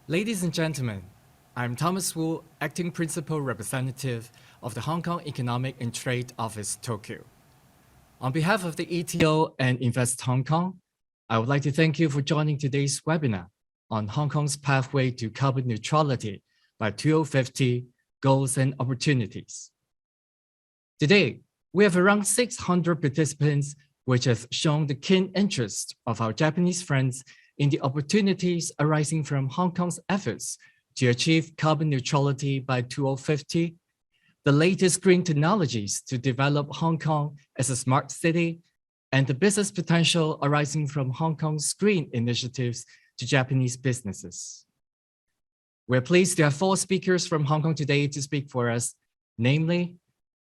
Ladies and gentlemen, I'm Thomas Wu, Acting Principal Representative of the Hong Kong Economic and Trade Office, Tokyo. On behalf of the ETO and Invest Hong Kong, I would like to thank you for joining today's webinar on Hong Kong's pathway to carbon neutrality by 2050, goals and opportunities. Today, we have around 600 participants, which have shown the keen interest of our Japanese friends in the opportunities arising from Hong Kong's efforts to achieve carbon neutrality by 2050, the latest green technologies to develop Hong Kong as a smart city, and the business potential arising from Hong Kong's green initiatives to Japanese businesses. We're pleased to have 4 speakers from Hong Kong today to speak for us, namely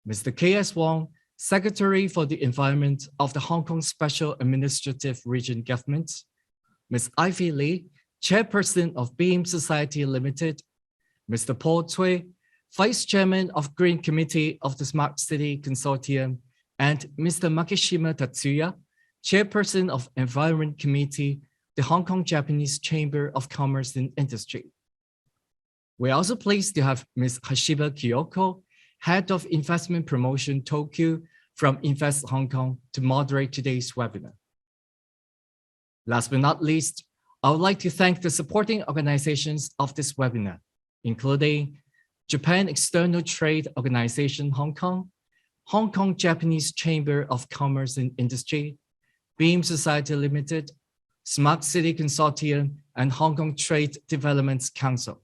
Mr. K.S. Wong, Secretary for the Environment of the Hong Kong Special Administrative Region Government, Ms. Ivy Lee, Chairperson of Beam Society Limited, Mr. Paul Tsui, Vice Chairman of Green Committee of the Smart City Consortium, and Mr. Makishima Tatsuya, Chairperson of Environment Committee, the Hong Kong Japanese Chamber of Commerce and Industry. We're also pleased to have Ms. Hashiba Kyoko, Head of Investment Promotion Tokyo from Invest Hong Kong, to moderate today's webinar. Last but not least, I would like to thank the supporting organizations of this webinar, including Japan External Trade Organization Hong Kong, Hong Kong Japanese Chamber of Commerce and Industry, Beam Society Limited, Smart City Consortium, and Hong Kong Trade Development Council.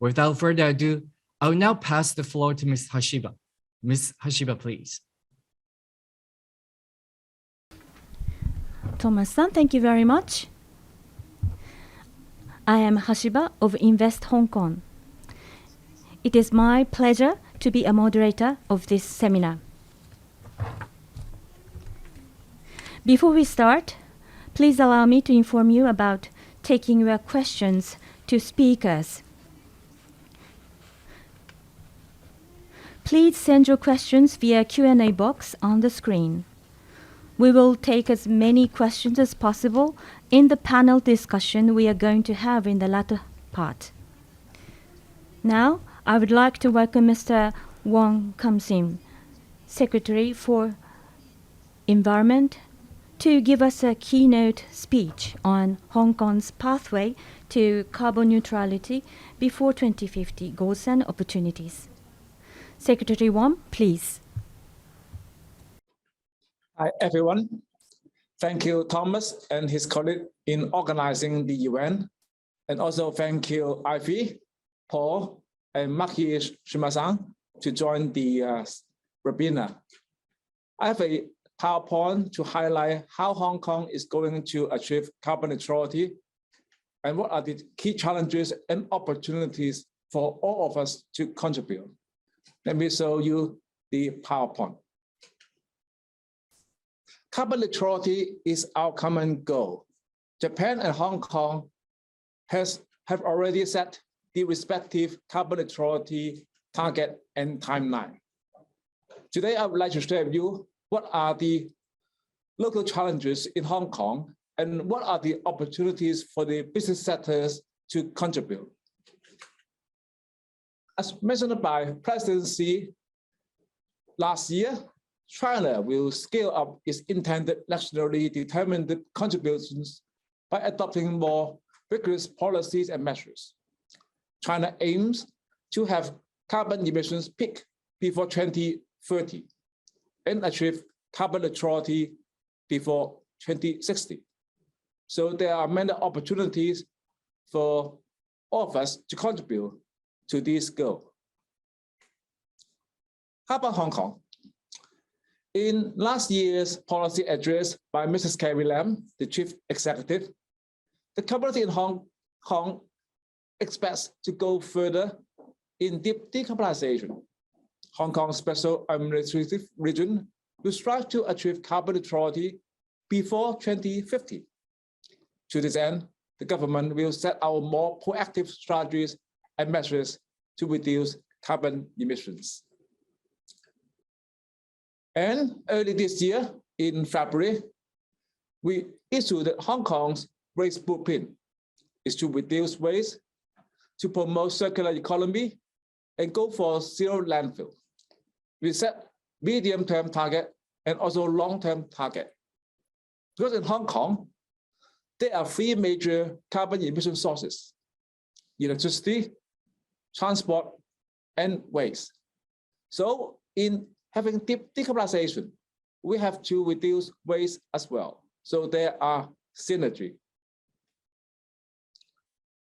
Without further ado, I will now pass the floor to Ms. Hashiba. Ms. Hashiba, please. Thomas-san, thank you very much. I am Hashiba of Invest Hong Kong. It is my pleasure to be a moderator of this seminar. Before we start, please allow me to inform you about taking your questions to speakers. Please send your questions via Q&A box on the screen. We will take as many questions as possible in the panel discussion we are going to have in the latter part. Now, I would like to welcome Mr. Wong Kam-sim, Secretary for Environment, to give us a keynote speech on Hong Kong's pathway to carbon neutrality before 2050, goals and opportunities. Secretary Wong, please. Hi, everyone. Thank you, Thomas and his colleague in organizing the event. And also thank you, Ivy, Paul, and Makishima-san to join the webinar. I have a PowerPoint to highlight how Hong Kong is going to achieve carbon neutrality and what are the key challenges and opportunities for all of us to contribute. Let me show you the PowerPoint. Carbon neutrality is our common goal. Japan and Hong Kong have already set the respective carbon neutrality target and timeline. Today, I would like to share with you what are the local challenges in Hong Kong and what are the opportunities for the business sectors to contribute. As mentioned by President Xi last year, China will scale up its intended nationally determined contributions by adopting more rigorous policies and measures. China aims to have carbon emissions peak before 2030 and achieve carbon neutrality before 2060. So there are many opportunities for all of us to contribute to this goal. How about Hong Kong? In last year's policy address by Mrs. Carrie Lam, the Chief Executive, the community in Hong Kong expects to go further in deep decarbonization. Hong Kong's Special Administrative Region will strive to achieve carbon neutrality before 2050. To this end, the government will set out more proactive strategies and measures to reduce carbon emissions. And early this year, in February, we issued Hong Kong's race blueprint is to reduce waste, to promote circular economy, and go for zero landfill. We set medium-term target and also long-term target. Because in Hong Kong, there are three major carbon emission sources: electricity, transport, and waste. So in having decarbonization, we have to reduce waste as well. So there are synergy.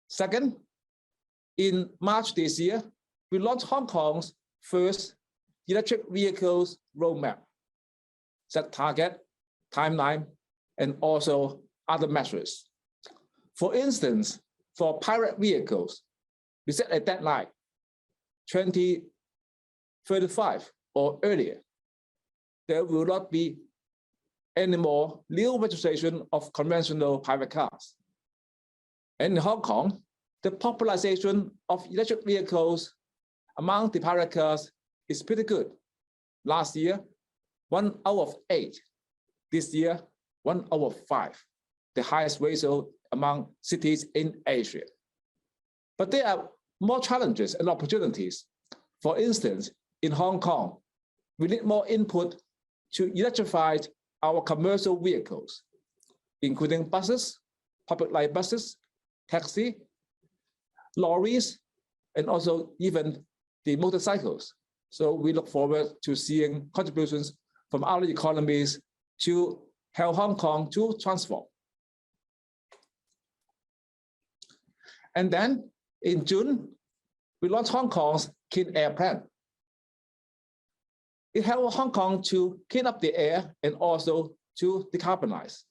Second, in March this year, we launched Hong Kong's first electric vehicles roadmap, set target, timeline, and also other measures. For instance, for private vehicles, we set a deadline, 2035 or earlier. There will not be any more new registration of conventional private cars. And in Hong Kong, the popularization of electric vehicles among the private cars is pretty good. Last year, 1 out of 8. This year, 1 out of 5, the highest ratio among cities in Asia. But there are more challenges and opportunities. For instance, in Hong Kong, we need more input to electrify our commercial vehicles, including buses, public light buses, taxi, lorries, and also even the motorcycles. So we look forward to seeing contributions from other economies to help Hong Kong to transform. And then in June, we launched Hong Kong's Clean Air Plan. It helps Hong Kong to clean up the air and also to decarbonize.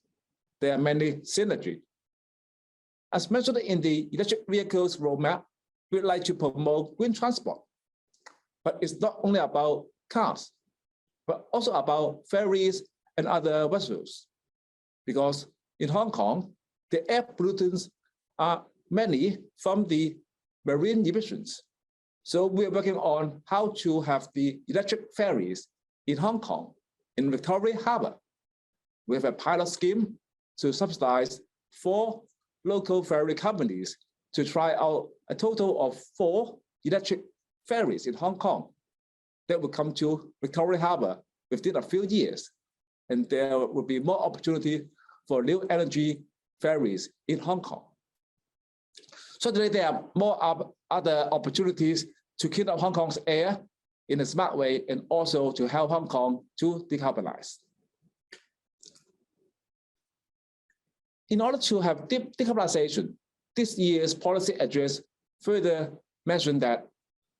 There are many synergies. As mentioned in the electric vehicles roadmap, we'd like to promote green transport. But it's not only about cars, but also about ferries and other vessels. Because in Hong Kong, the air pollutants are many from the marine emissions. So we're working on how to have the electric ferries in Hong Kong, in Victoria Harbour. We have a pilot scheme to subsidize 4 local ferry companies to try out a total of 4 electric ferries in Hong Kong that will come to Victoria Harbour within a few years. And there will be more opportunity for new energy ferries in Hong Kong. Certainly, there are more other opportunities to clean up Hong Kong's air in a smart way and also to help Hong Kong to decarbonize. In order to have decarbonization, this year's policy address further mentioned that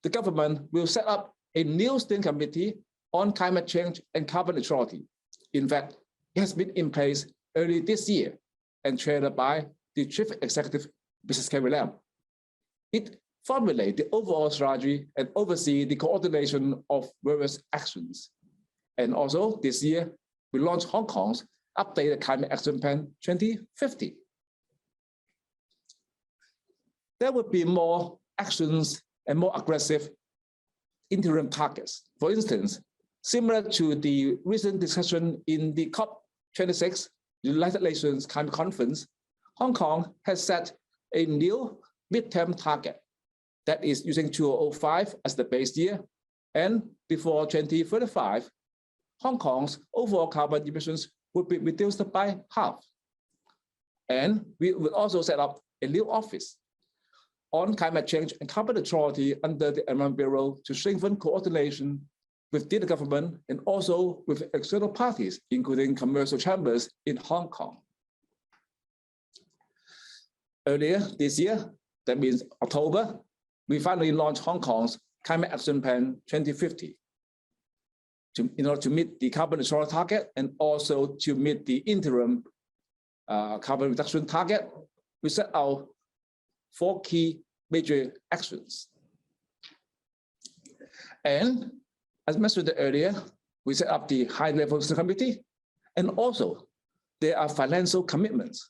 the government will set up a new steering committee on climate change and carbon neutrality. In fact, it has been in place early this year and chaired by the Chief Executive, Mrs. Carrie Lam. It formulates the overall strategy and oversees the coordination of various actions. And also this year, we launched Hong Kong's updated Climate Action Plan 2050. There will be more actions and more aggressive interim targets. For instance, similar to the recent discussion in the COP26, United Nations Climate Conference, Hong Kong has set a new midterm target that is using 2005 as the base year, and before 2035, Hong Kong's overall carbon emissions would be reduced by half. And we will also set up a new office on climate change and carbon neutrality under the Environment Bureau to strengthen coordination with the government and also with external parties, including commercial chambers in Hong Kong. Earlier this year, that means October, we finally launched Hong Kong's Climate Action Plan 2050 in order to meet the carbon neutral target and also to meet the interim carbon reduction target. We set out 4 key major actions. And as mentioned earlier, we set up the high-level committee, and also there are financial commitments.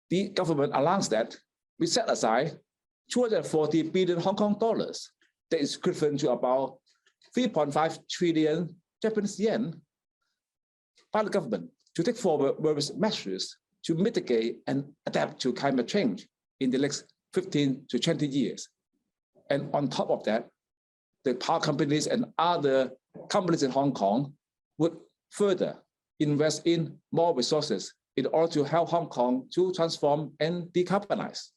The government announced that we set aside 240 billion Hong Kong dollars, that is equivalent to about 3.5 trillion Japanese yen, by the government to take forward various measures to mitigate and adapt to climate change in the next 15 to 20 years. And on top of that, the power companies and other companies in Hong Kong would further invest in more resources in order to help Hong Kong to transform and decarbonize.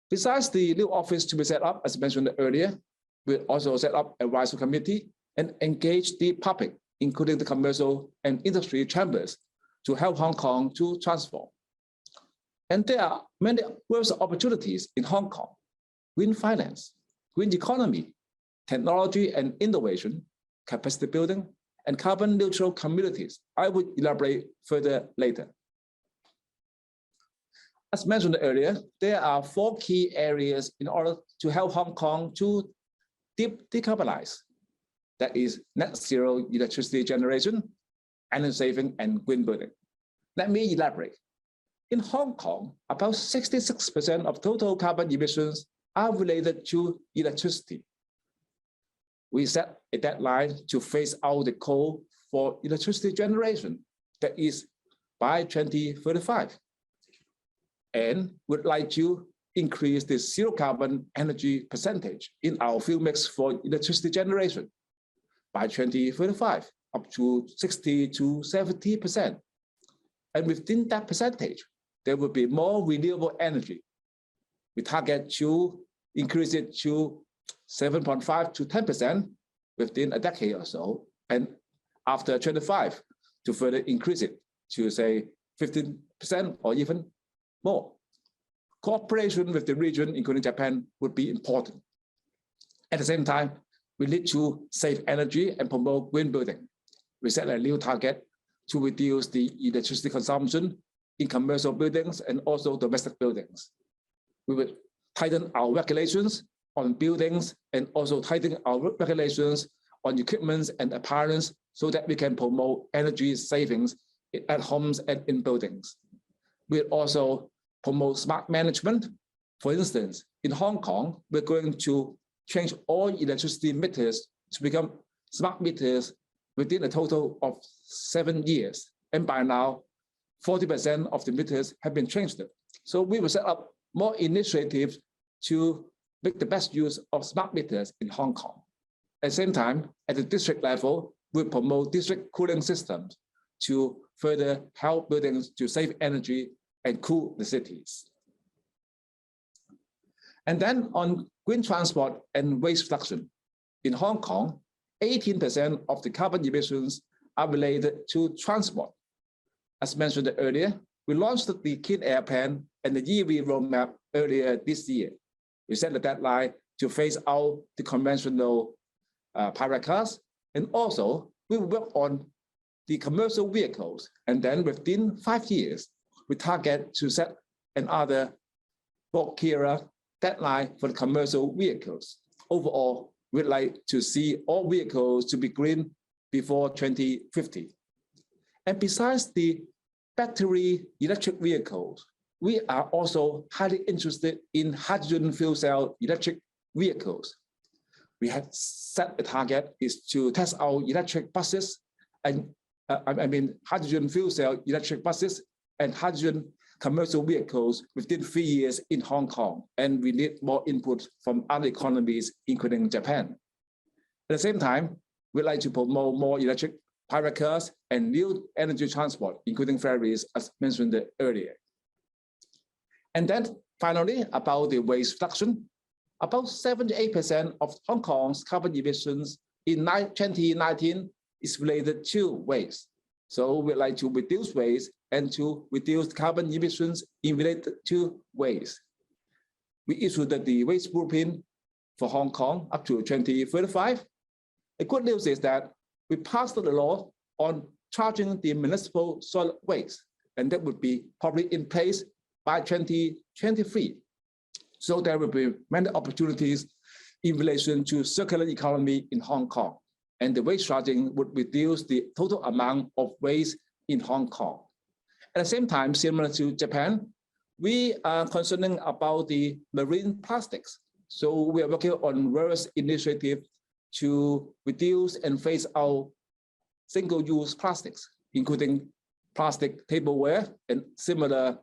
Besides the new office to be set up, as mentioned earlier, we'll also set up a advisory committee and engage the public, including the commercial and industry chambers, to help Hong Kong to transform. And there are many growth opportunities in Hong Kong: green finance, green economy, technology and innovation, capacity building, and carbon neutral communities. I would elaborate further later. As mentioned earlier, there are 4 key areas in order to help Hong Kong to decarbonize. That is net zero electricity generation, energy saving, and green building. Let me elaborate. In Hong Kong, about 66% of total carbon emissions are related to electricity. We set a deadline to phase out the coal for electricity generation, that is by 2035. And would like to increase the zero carbon energy percentage in our fuel mix for electricity generation by 2035, up to 60 to 70%. And within that percentage, there will be more renewable energy. We target to increase it to 7.5 to 10% within a decade or so, and after 25 to further increase it to say 15% or even more. Cooperation with the region, including Japan, would be important. At the same time, we need to save energy and promote green building. We set a new target to reduce the electricity consumption in commercial buildings and also domestic buildings. We will tighten our regulations on buildings and also tighten our regulations on equipment and appliances so that we can promote energy savings at homes and in buildings. We'll also promote smart management. For instance, in Hong Kong, we're going to change all electricity meters to become smart meters within a total of 7 years. And by now, 40% of the meters have been changed. So we will set up more initiatives to make the best use of smart meters in Hong Kong. At the same time, at the district level, we'll promote district cooling systems to further help buildings to save energy and cool the cities. And then on green transport and waste reduction. In Hong Kong, 18% of the carbon emissions are related to transport. As mentioned earlier, we launched the Clean Air Plan and the EV roadmap earlier this year. We set the deadline to phase out the conventional private cars, and also we will work on the commercial vehicles. And then within 5 years, we target to set another more clearer deadline for the commercial vehicles. Overall, we'd like to see all vehicles to be green before 2050. And besides the battery electric vehicles, we are also highly interested in hydrogen fuel cell electric vehicles. We have set a target is to test our electric buses and hydrogen fuel cell electric buses and hydrogen commercial vehicles within 3 years in Hong Kong. And we need more input from other economies, including Japan. At the same time, we'd like to promote more electric private cars and new energy transport, including ferries, as mentioned earlier. And then finally, about the waste reduction, about 78% of Hong Kong's carbon emissions in 2019 is related to waste. So we'd like to reduce waste and to reduce carbon emissions in related to waste. We issued the waste blueprint for Hong Kong up to 2035. The good news is that we passed the law on charging the municipal solid waste, and that would be probably in place by 2023. So there will be many opportunities in relation to circular economy in Hong Kong, and the waste charging would reduce the total amount of waste in Hong Kong. At the same time, similar to Japan, we are concerned about the marine plastics. So we are working on various initiatives to reduce and phase out single-use plastics, including plastic tableware and similar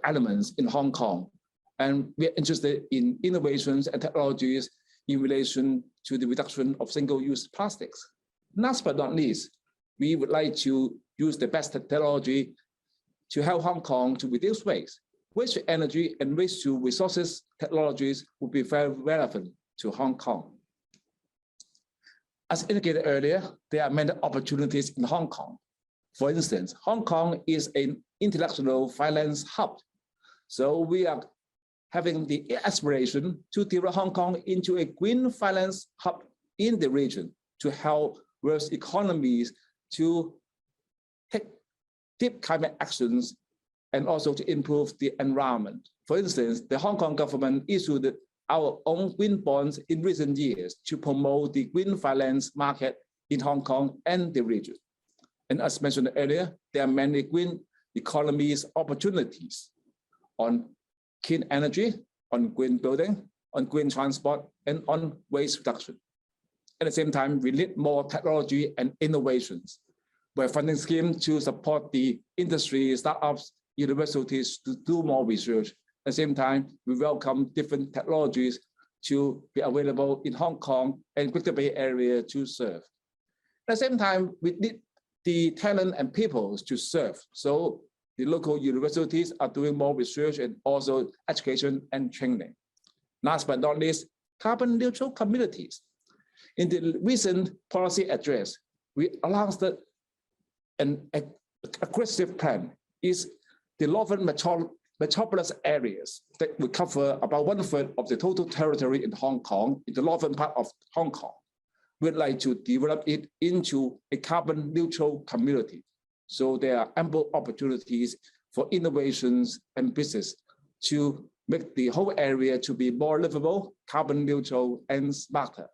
elements in Hong Kong. And we're interested in innovations and technologies in relation to the reduction of single-use plastics. Last but not least, we would like to use the best technology to help Hong Kong to reduce waste. Waste to energy and waste to resources technologies will be very relevant to Hong Kong. As indicated earlier, there are many opportunities in Hong Kong. For instance, Hong Kong is an international finance hub. So we are having the aspiration to develop Hong Kong into a green finance hub in the region to help world economies to take deep climate actions and also to improve the environment. For instance, the Hong Kong government issued our own green bonds in recent years to promote the green finance market in Hong Kong and the region. And as mentioned earlier, there are many green economies opportunities on clean energy, on green building, on green transport, and on waste reduction. At the same time, we need more technology and innovations. We're funding schemes to support the industry, startups, universities to do more research. At the same time, we welcome different technologies to be available in Hong Kong and Greater Bay Area to serve. At the same time, we need the talent and people to serve. So the local universities are doing more research and also education and training. Last but not least, carbon neutral communities. In the recent policy address, we announced an aggressive plan is the northern metropolis areas that will cover about 1/3 of the total territory in Hong Kong, in the northern part of Hong Kong. We'd like to develop it into a carbon neutral community. So there are ample opportunities for innovations and business to make the whole area to be more livable, carbon neutral, and smarter.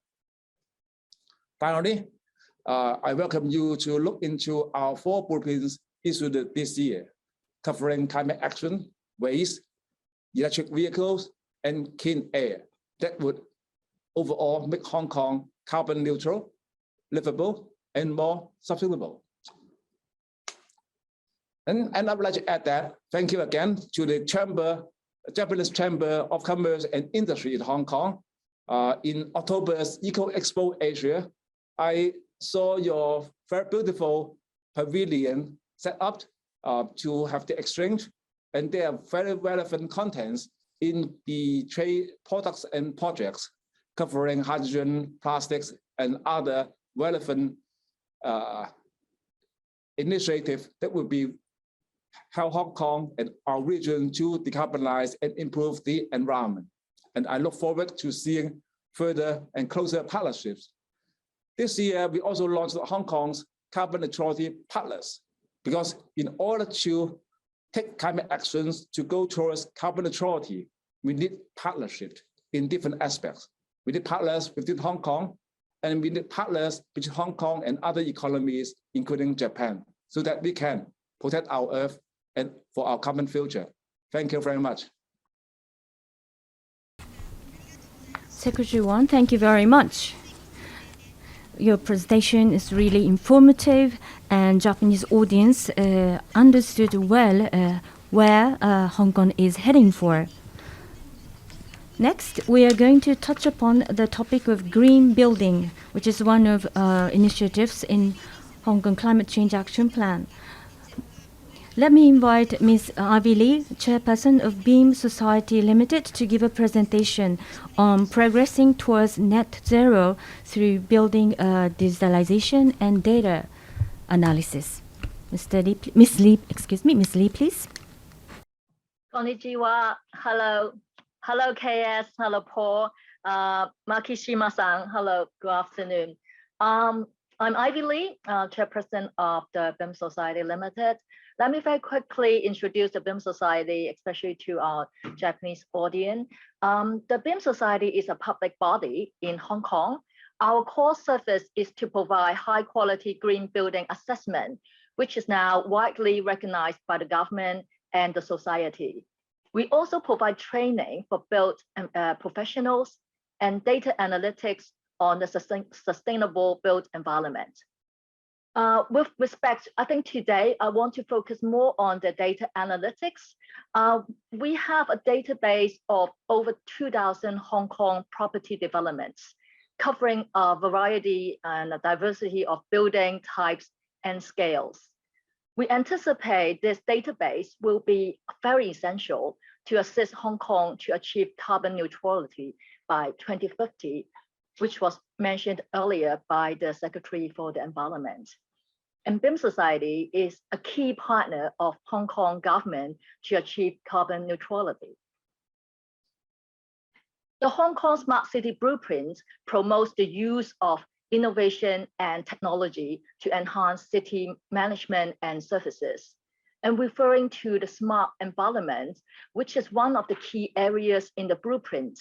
Finally, I welcome you to look into our 4 blueprints issued this year, covering climate action, waste, electric vehicles, and clean air that would overall make Hong Kong carbon neutral, livable, and more sustainable. And I would like to add that, thank you again to the Japanese Chamber of Commerce and Industry in Hong Kong. In October's Echo Expo Asia, I saw your very beautiful pavilion set up to have the exchange, and there are very relevant contents in the trade products and projects covering hydrogen, plastics, and other relevant initiatives that will be help Hong Kong and our region to decarbonize and improve the environment. And I look forward to seeing further and closer partnerships. This year, we also launched Hong Kong's carbon neutrality partners, because in order to take climate actions to go towards carbon neutrality, we need partnership in different aspects. We need partners within Hong Kong, and we need partners between Hong Kong and other economies, including Japan, so that we can protect our Earth and for our common future. Thank you very much. Secretary Wang, thank you very much. Your presentation is really informative, and Japanese audience understood well where Hong Kong is heading for. Next, we are going to touch upon the topic of green building, which is one of initiatives in Hong Kong Climate Change Action Plan. Let me invite Ms. Ivy Lee, Chairperson of Beam Society Limited, to give a presentation on progressing towards net zero through building digitalization and data analysis. Ms. Lee, please. Konnichiwa. Hello. Hello, KS. Hello, Paul. Makishima-san. Hello. Good afternoon. I'm Ivy Lee, Chairperson of the BIM Society Limited. Let me very quickly introduce the BIM Society, especially to our Japanese audience. The BIM Society is a public body in Hong Kong. Our core service is to provide high quality green building assessment, which is now widely recognized by the government and the society. We also provide training for built professionals and data analytics on the sustainable built environment. With respect, I think today I want to focus more on the data analytics. We have a database of over 2,000 Hong Kong property developments, covering a variety and a diversity of building types and scales. We anticipate this database will be very essential to assist Hong Kong to achieve carbon neutrality by 2050, which was mentioned earlier by the Secretary for the Environment. And BIM Society is a key partner of Hong Kong government to achieve carbon neutrality. The Hong Kong Smart City Blueprint promotes the use of innovation and technology to enhance city management and services. And referring to the smart environment, which is one of the key areas in the blueprint,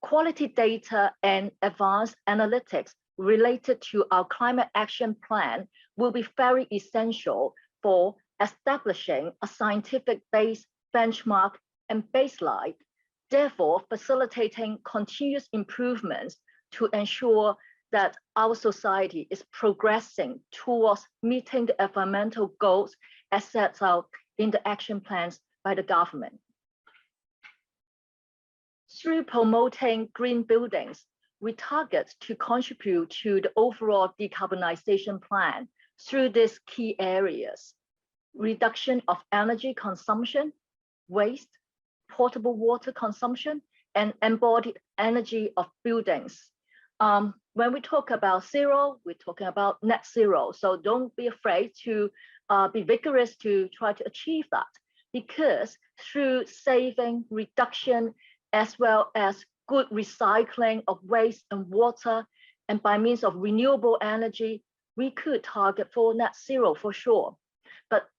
quality data and advanced analytics related to our climate action plan will be very essential for establishing a scientific-based benchmark and baseline, therefore facilitating continuous improvements to ensure that our society is progressing towards meeting the environmental goals as set out in the action plans by the government. Through promoting green buildings, we target to contribute to the overall decarbonization plan through these key areas: reduction of energy consumption, waste, portable water consumption, and embodied energy of buildings. When we talk about zero, we're talking about net zero. So don't be afraid to be vigorous to try to achieve that, because through saving, reduction, as well as good recycling of waste and water, and by means of renewable energy, we could target for net zero for sure. But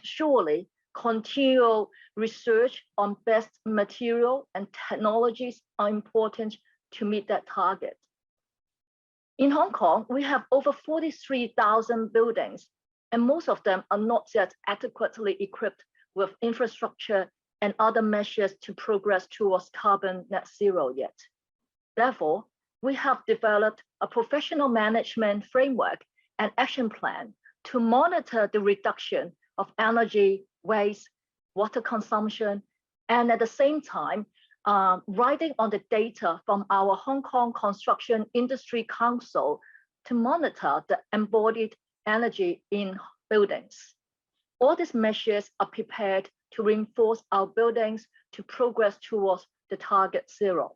surely continual research on best material and technologies are important to meet that target. In Hong Kong, we have over 43,000 buildings, and most of them are not yet adequately equipped with infrastructure and other measures to progress towards carbon net zero yet. Therefore, we have developed a professional management framework and action plan to monitor the reduction of energy, waste, water consumption, and at the same time, riding on the data from our Hong Kong Construction Industry Council to monitor the embodied energy in buildings. All these measures are prepared to reinforce our buildings to progress towards the target zero.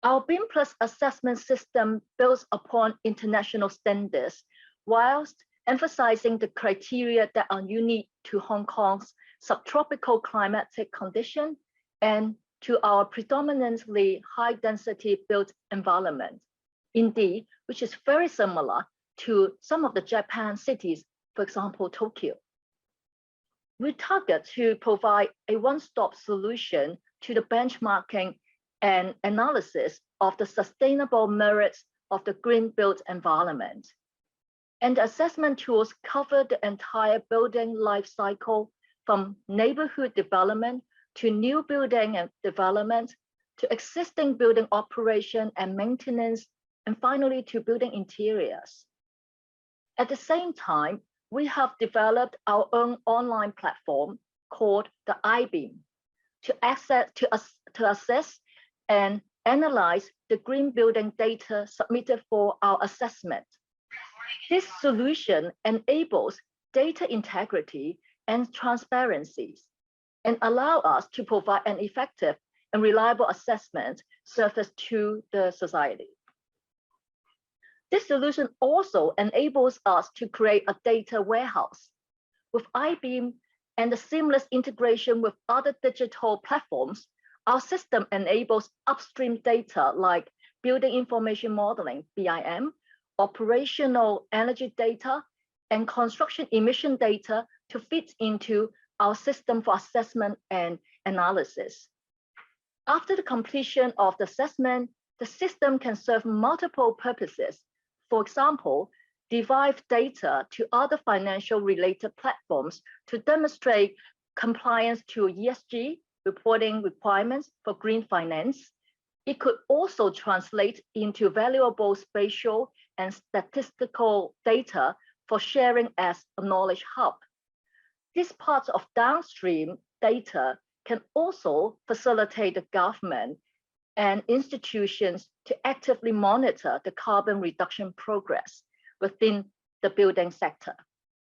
Our BIM Plus assessment system builds upon international standards, whilst emphasizing the criteria that are unique to Hong Kong's subtropical climatic condition and to our predominantly high density built environment. Indeed, which is very similar to some of the Japan cities, for example, Tokyo. We target to provide a one-stop solution to the benchmarking and analysis of the sustainable merits of the green built environment. And the assessment tools cover the entire building life cycle, from neighborhood development to new building and development, to existing building operation and maintenance, and finally to building interiors. At the same time, we have developed our own online platform called the iBeam to assess and analyze the green building data submitted for our assessment. This solution enables data integrity and transparency and allow us to provide an effective and reliable assessment service to the society. This solution also enables us to create a data warehouse. With iBeam and the seamless integration with other digital platforms, our system enables upstream data like building information modeling, BIM, operational energy data, and construction emission data to fit into our system for assessment and analysis. After the completion of the assessment, the system can serve multiple purposes. For example, derive data to other financial related platforms to demonstrate compliance to ESG reporting requirements for green finance. It could also translate into valuable spatial and statistical data for sharing as a knowledge hub. This part of downstream data can also facilitate the government and institutions to actively monitor the carbon reduction progress within the building sector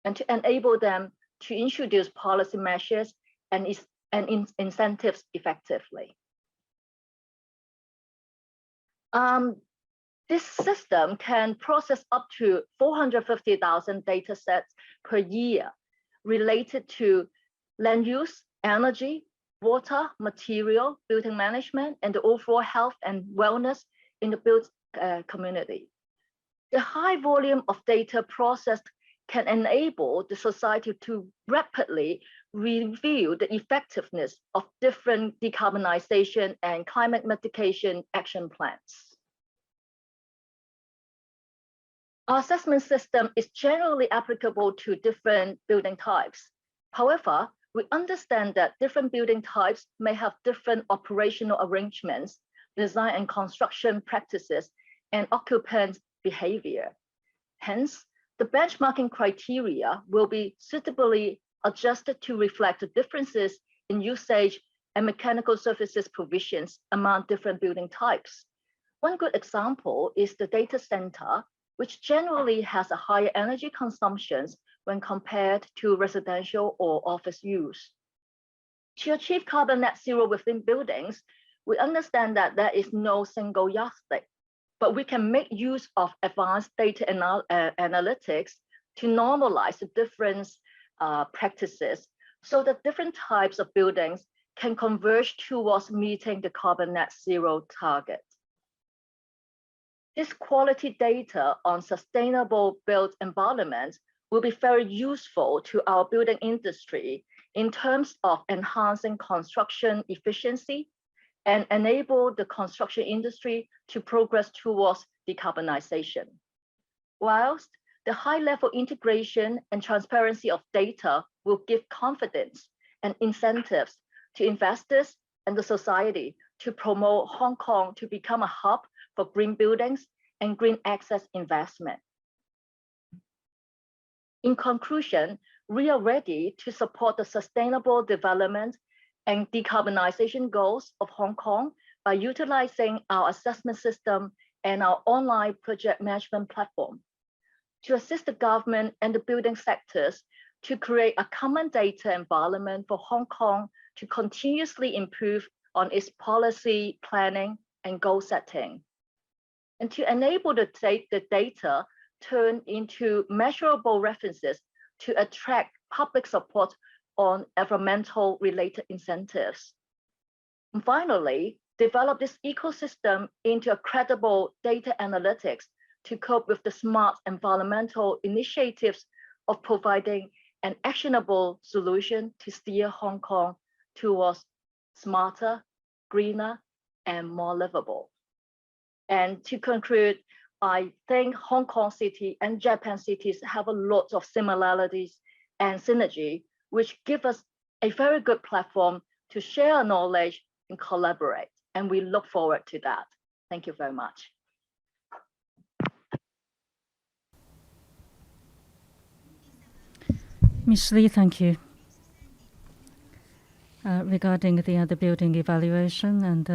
and to enable them to introduce policy measures and incentives effectively. This system can process up to 450,000 data sets per year related to land use, energy, water, material, building management, and the overall health and wellness in the built community. The high volume of data processed can enable the society to rapidly review the effectiveness of different decarbonization and climate mitigation action plans. Our assessment system is generally applicable to different building types. However, we understand that different building types may have different operational arrangements, design and construction practices, and occupant behavior. Hence, the benchmarking criteria will be suitably adjusted to reflect the differences in usage and mechanical services provisions among different building types. One good example is the data center, which generally has a higher energy consumptions when compared to residential or office use. To achieve carbon net zero within buildings, we understand that there is no single yardstick, but we can make use of advanced data analytics to normalize the different practices so that different types of buildings can converge towards meeting the carbon net zero target. This quality data on sustainable built environments will be very useful to our building industry in terms of enhancing construction efficiency and enable the construction industry to progress towards decarbonization. Whilst the high-level integration and transparency of data will give confidence and incentives to investors and the society to promote Hong Kong to become a hub for green buildings and green access investment. In conclusion, we are ready to support the sustainable development and decarbonization goals of Hong Kong by utilizing our assessment system and our online project management platform to assist the government and the building sectors to create a common data environment for Hong Kong to continuously improve on its policy planning and goal setting, and to enable the data turn into measurable references to attract public support on environmental related incentives. And finally, develop this ecosystem into a credible data analytics to cope with the smart environmental initiatives of providing an actionable solution to steer Hong Kong towards smarter, greener, and more livable. And to conclude, I think Hong Kong City and Japan cities have a lot of similarities and synergy, which give us a very good platform to share knowledge and collaborate. And we look forward to that. Thank you very much. Ms. Lee, thank you. Regarding the building evaluation and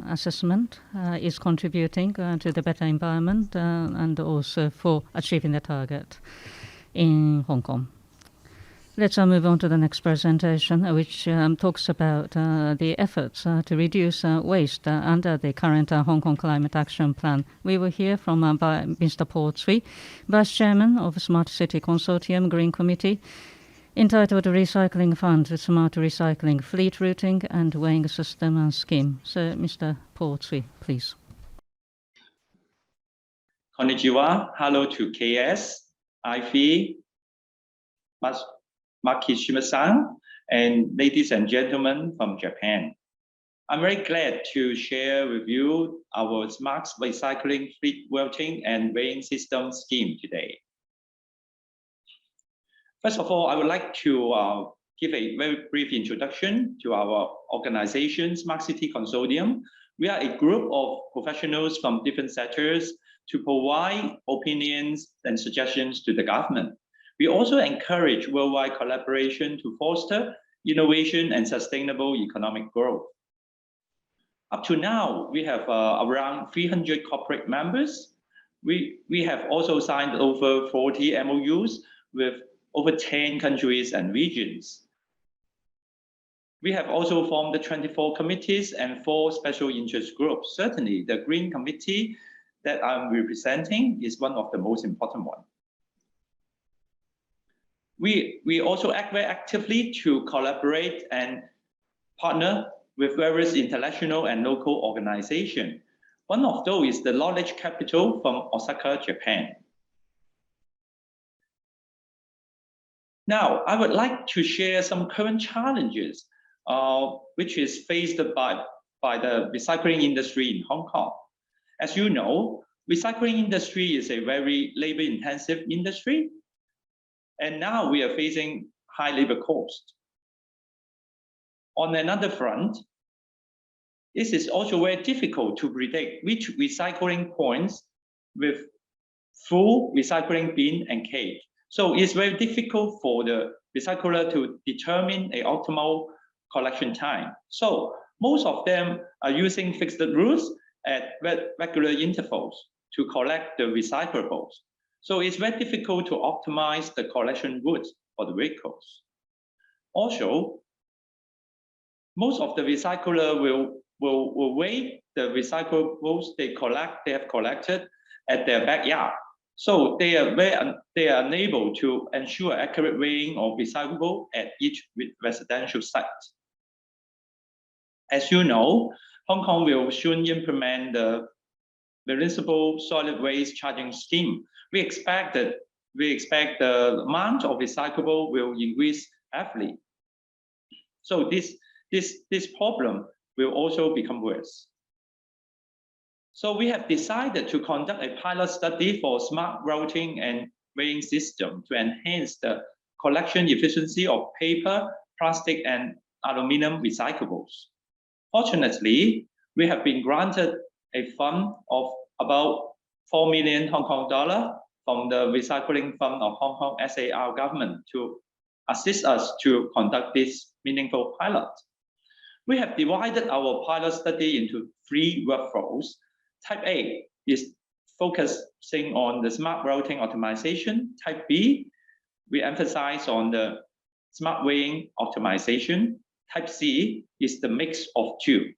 assessment is contributing to the better environment and also for achieving the target in Hong Kong. Let's move on to the next presentation, which talks about the efforts to reduce waste under the current Hong Kong Climate Action Plan. We will hear from by Mr. Paul Tsui, Vice Chairman of Smart City Consortium Green Committee, entitled Recycling Fund, Smart Recycling, Fleet Routing and Weighing System and Scheme. So, Mr. Paul Tsui, please. Konnichiwa. Hello to KS, Ivy, Makishima-san, and ladies and gentlemen from Japan. I'm very glad to share with you our Smart Recycling, Fleet Routing and Weighing System scheme today. First of all, I would like to give a very brief introduction to our organization, Smart City Consortium. We are a group of professionals from different sectors to provide opinions and suggestions to the government. We also encourage worldwide collaboration to foster innovation and sustainable economic growth. Up to now, we have around 300 corporate members. We have also signed over 40 MOUs with over 10 countries and regions. We have also formed the 24 committees and 4 special interest groups. Certainly, the Green Committee that I'm representing is one of the most important ones. We also act very actively to collaborate and partner with various international and local organizations. One of those is the Knowledge Capital from Osaka, Japan. Now, I would like to share some current challenges which is faced by the recycling industry in Hong Kong. As you know, recycling industry is a very labor-intensive industry, and now we are facing high labor costs. On another front, this is also very difficult to predict which recycling points with full recycling bin and cage. So it's very difficult for the recycler to determine an optimal collection time. So most of them are using fixed routes at regular intervals to collect the recyclables. So it's very difficult to optimize the collection routes for the vehicles. Also, most of the recycler will weigh the recyclables they have collected at their backyard. So they are unable to ensure accurate weighing of recyclable at each residential site. As you know, Hong Kong will soon implement the municipal solid waste charging scheme. We expect the amount of recyclable will increase heavily. So this problem will also become worse. So we have decided to conduct a pilot study for smart routing and weighing system to enhance the collection efficiency of paper, plastic, and aluminum recyclables. Fortunately, we have been granted a fund of about 4 million Hong Kong dollar from the Recycling Fund of Hong Kong SAR government to assist us to conduct this meaningful pilot. We have divided our pilot study into 3 workflows. Type A is focusing on the smart routing optimization. Type B, we emphasize on the smart weighing optimization. Type C is the mix of 2.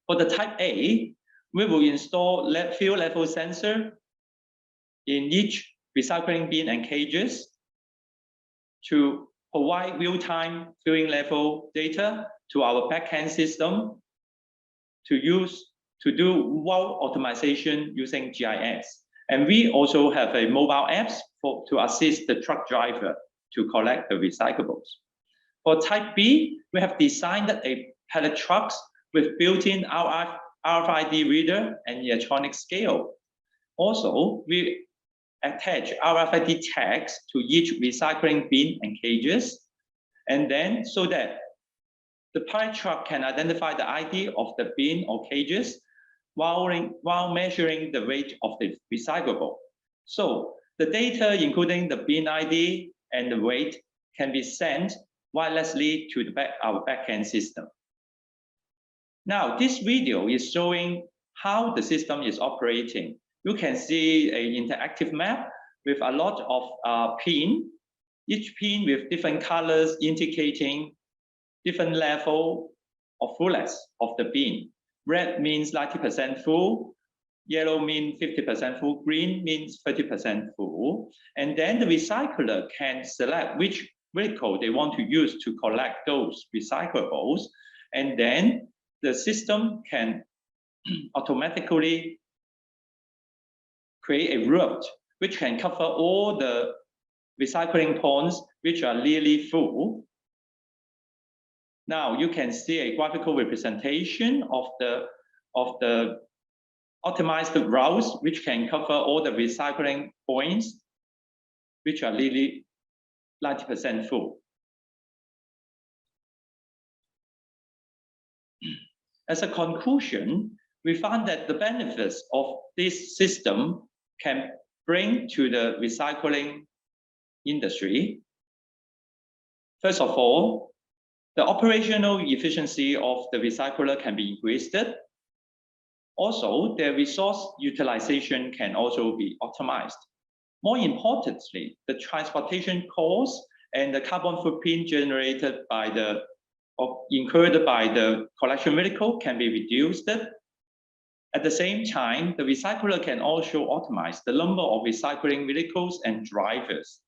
For the type A, we will install fuel level sensor in each recycling bin and cages to provide real-time fueling level data to our backend system to do route optimization using GIS. And we also have a mobile apps to assist the truck driver to collect the recyclables. For type B, we have designed a pallet trucks with built-in RFID reader and electronic scale. Also, we attach RFID tags to each recycling bin and cages, and then so that the pallet truck can identify the ID of the bin or cages while measuring the weight of the recyclable. So the data, including the bin ID and the weight, can be sent wirelessly to our backend system. Now, this video is showing how the system is operating. You can see an interactive map with a lot of pins, each pin with different colors indicating different level of fullness of the bin. Red means 90% full, yellow means 50% full, green means 30% full. And then the recycler can select which vehicle they want to use to collect those recyclables. And then the system can automatically create a route which can cover all the recycling points which are nearly full. Now you can see a graphical representation of the optimized routes which can cover all the recycling points which are nearly 90% full. As a conclusion, we found that the benefits of this system can bring to the recycling industry. First of all, the operational efficiency of the recycler can be increased. Also, their resource utilization can also be optimized. More importantly, the transportation costs and the carbon footprint generated by the or incurred by the collection vehicle can be reduced. At the same time, the recycler can also optimize the number of recycling vehicles and drivers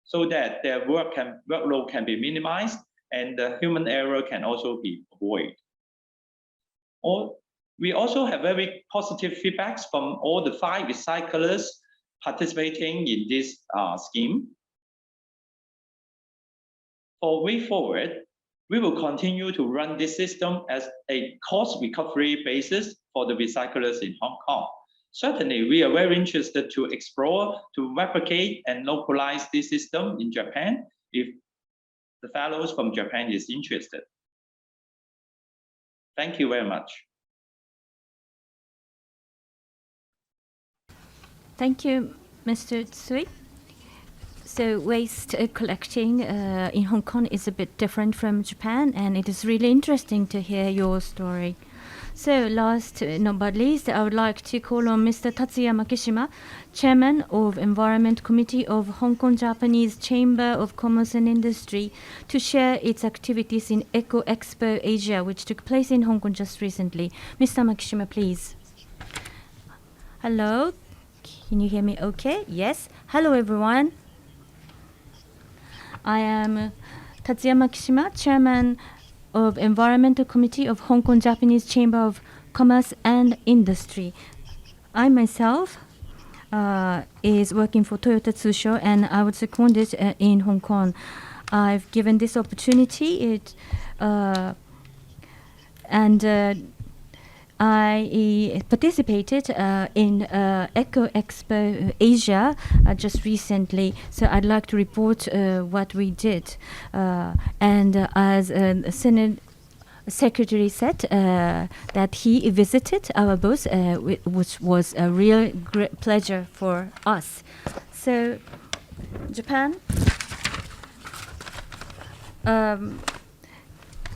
so that their workload can be minimized and the human error can also be avoided. We also have very positive feedbacks from all the 5 recyclers participating in this scheme. For way forward, we will continue to run this system as a cost recovery basis for the recyclers in Hong Kong. Certainly, we are very interested to explore, to replicate and localize this system in Japan if the fellows from Japan is interested. Thank you very much. Thank you, Mr. Tsui. So waste collecting in Hong Kong is a bit different from Japan, and it is really interesting to hear your story. So last not but least, I would like to call on Mr. Tatsuya Makishima, Chairman of Environment Committee of Hong Kong Japanese Chamber of Commerce and Industry, to share its activities in Echo Expo Asia, which took place in Hong Kong just recently. Mr. Makishima, please. Hello. Can you hear me okay? Yes. Hello, everyone. I am Tatsuya Makishima, Chairman of Environmental Committee of Hong Kong Japanese Chamber of Commerce and Industry. I myself is working for Toyota Tsusho, and I was seconded in Hong Kong. I've given this opportunity, I participated in Echo Expo Asia just recently, so I'd like to report what we did. And as Senate Secretary said, that he visited our booth, which was a real great pleasure for us. So, Japan.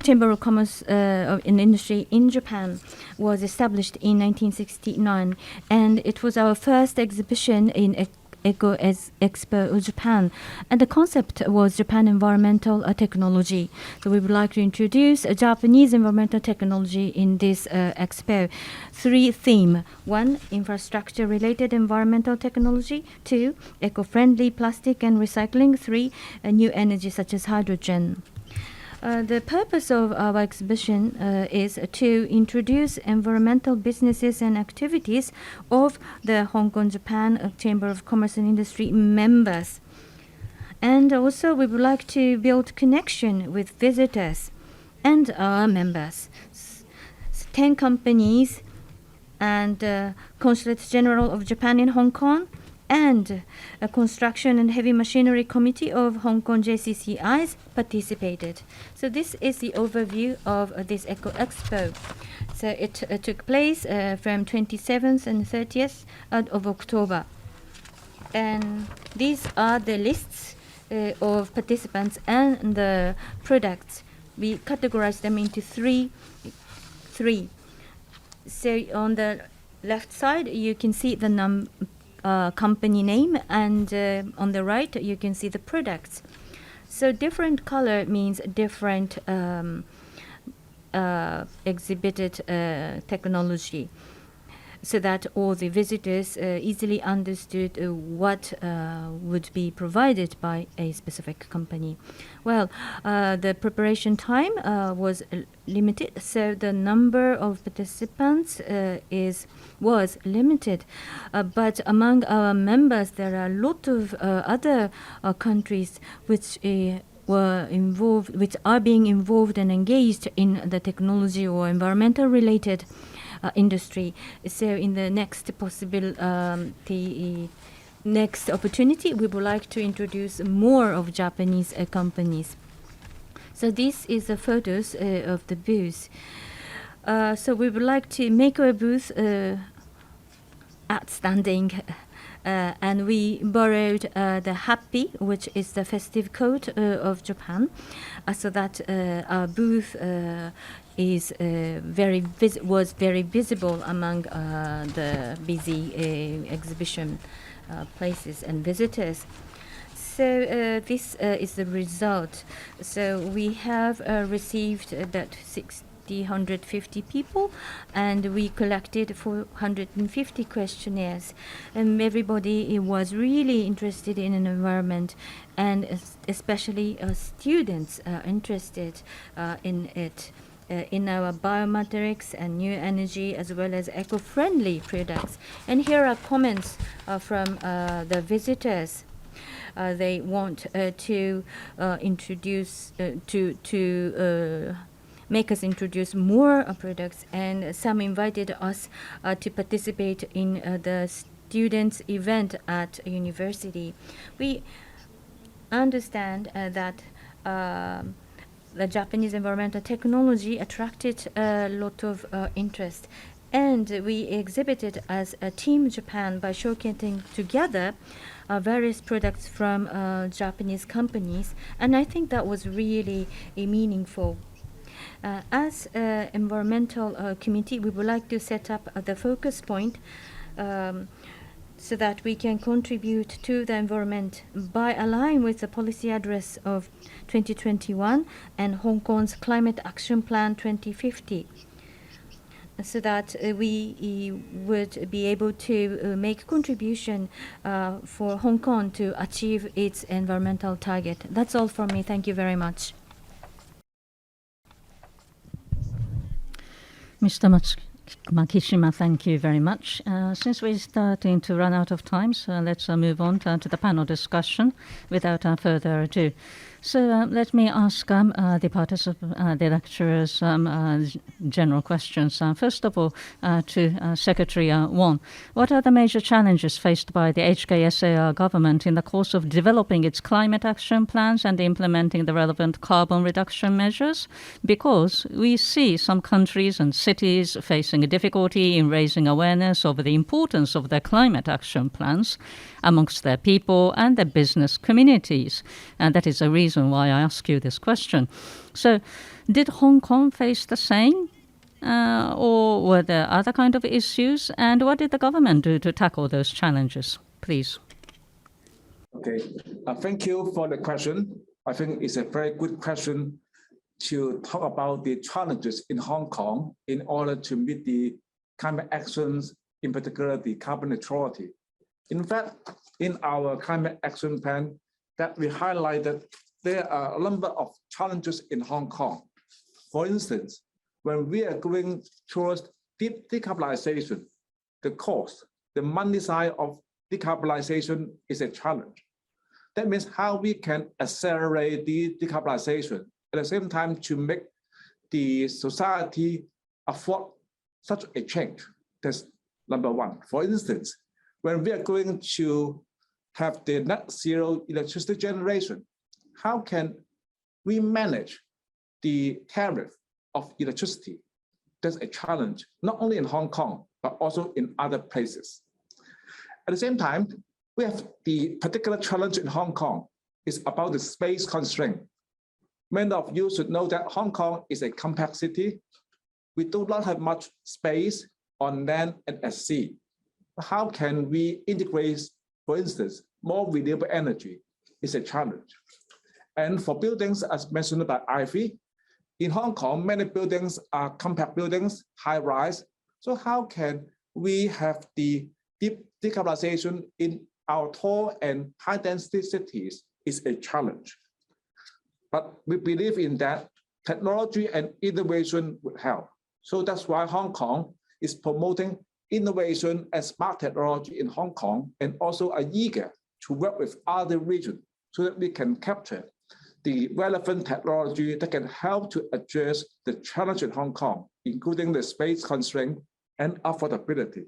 Chamber of Commerce and Industry in Japan was established in 1969, and it was our first exhibition in Echo Expo Japan, and the concept was Japan environmental technology. So we would like to introduce a Japanese environmental technology in this expo. 3 themes: 1, infrastructure related environmental technology; 2, eco-friendly plastic and recycling; 3, new energy such as hydrogen. The purpose of our exhibition is to introduce environmental businesses and activities of the Hong Kong Japan Chamber of Commerce and Industry members. And also we would like to build connection with visitors and our members. 10 companies and Consulate General of Japan in Hong Kong, and a Construction and Heavy Machinery Committee of Hong Kong JCCIs participated. So this is the overview of this Echo Expo. So it took place from 27th and 30th of October. And these are the lists of participants and the products. We categorized them into three. So on the left side, you can see the company name, and on the right you can see the products. So different color means different exhibited technology, so that all the visitors easily understood what would be provided by a specific company. Well, the preparation time was limited, so the number of participants was limited. But among our members, there are a lot of other countries which were involved, which are being involved and engaged in the technology or environmental related industry. So in the next next opportunity, we would like to introduce more of Japanese companies. So this is the photos of the booth. So we would like to make our booth outstanding. And we borrowed the happy, which is the festive coat of Japan, so that our booth was very visible among the busy exhibition places and visitors. So this is the result. So we have received about 150 people, and we collected 450 questionnaires, and everybody was really interested in an environment, and especially students are interested in it, in our biomatrix and new energy, as well as eco-friendly products. And here are comments from the visitors. They want to introduce make us introduce more products, and some invited us to participate in the students' event at a university. We understand that the Japanese environmental technology attracted a lot of interest, and we exhibited as a Team Japan by showcasing together various products from Japanese companies, and I think that was really meaningful. As an environmental committee, we would like to set up the focus point so that we can contribute to the environment by aligning with the policy address of 2021 and Hong Kong's Climate Action Plan 2050, so that we would be able to make contribution for Hong Kong to achieve its environmental target. That's all from me. Thank you very much. Mr. Makishima, thank you very much. Since we're starting to run out of time, so let's move on to the panel discussion without further ado. So let me ask the lecturers general questions. First of all, to Secretary Wong, what are the major challenges faced by the HKSAR government in the course of developing its climate action plans and implementing the relevant carbon reduction measures? Because we see some countries and cities facing a difficulty in raising awareness of the importance of their climate action plans amongst their people and their business communities. And that is a reason why I ask you this question. So did Hong Kong face the same? Or were there other kind of issues? And what did the government do to tackle those challenges? Please. Okay, thank you for the question. I think it's a very good question to talk about the challenges in Hong Kong in order to meet the climate actions, in particular the carbon neutrality. In fact, in our climate action plan that we highlighted, there are a number of challenges in Hong Kong. For instance, when we are going towards deep decarbonization, the cost, the money side of decarbonization is a challenge. That means how we can accelerate the decarbonization at the same time to make the society afford such a change. That's number one. For instance, when we are going to have the net zero electricity generation, how can we manage the tariff of electricity? That's a challenge, not only in Hong Kong, but also in other places. At the same time, we have the particular challenge in Hong Kong is about the space constraint. Many of you should know that Hong Kong is a compact city. We do not have much space on land and at sea. How can we integrate, for instance, more renewable energy is a challenge. And for buildings, as mentioned by Ivy, in Hong Kong, many buildings are compact buildings, high rise. So how can we have the deep decarbonization in our tall and high density cities is a challenge. But we believe in that technology and innovation would help. So that's why Hong Kong is promoting innovation and smart technology in Hong Kong, and also are eager to work with other regions so that we can capture the relevant technology that can help to address the challenge in Hong Kong, including the space constraint and affordability.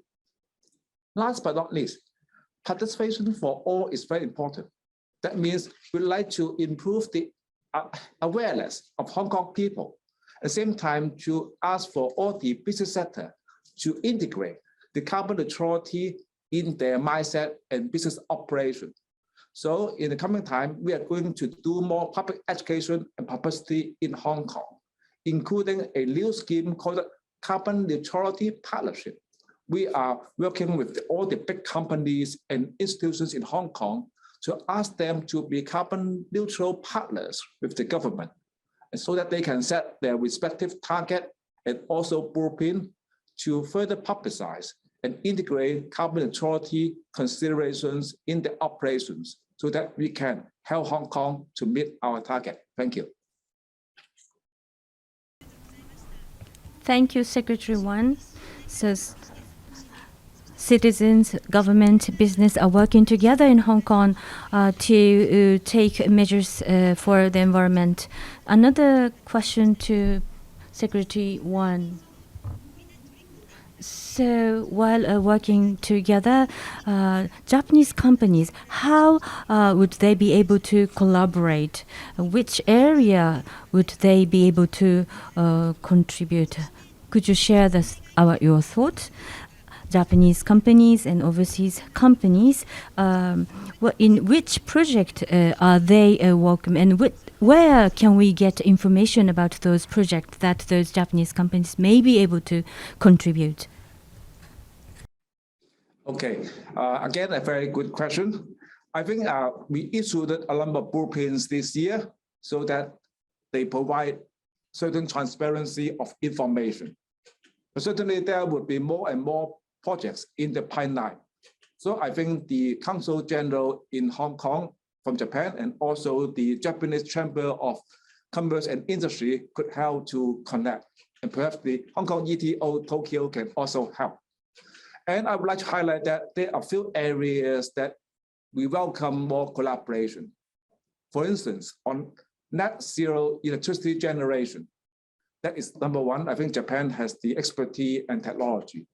Last but not least, participation for all is very important. That means we'd like to improve the awareness of Hong Kong people At the same time, to ask for all the business sector to integrate the carbon neutrality in their mindset and business operation. So in the coming time, we are going to do more public education and publicity in Hong Kong, including a new scheme called Carbon Neutrality Partnership. We are working with all the big companies and institutions in Hong Kong to ask them to be carbon neutral partners with the government, and so that they can set their respective target and also blueprint to further publicize and integrate carbon neutrality considerations in the operations so that we can help Hong Kong to meet our target. Thank you. Thank you, Secretary Wan. So, citizens, government, business are working together in Hong Kong to take measures for the environment. Another question to Secretary Wan. So while working together, Japanese companies, how would they be able to collaborate? Which area would they be able to contribute? Could you share your thoughts? Japanese companies and overseas companies, in which project are they welcome, and where can we get information about those projects that those Japanese companies may be able to contribute? Okay, again, a very good question. I think we issued a number of blueprints this year so that they provide certain transparency of information. But certainly there would be more and more projects in the pipeline. So I think the Consul General in Hong Kong from Japan and also the Japanese Chamber of Commerce and Industry could help to connect. And perhaps the Hong Kong ETO Tokyo can also help. And I would like to highlight that there are a few areas that we welcome more collaboration. For instance, on net zero electricity generation. That is number one. I think Japan has the expertise and technology.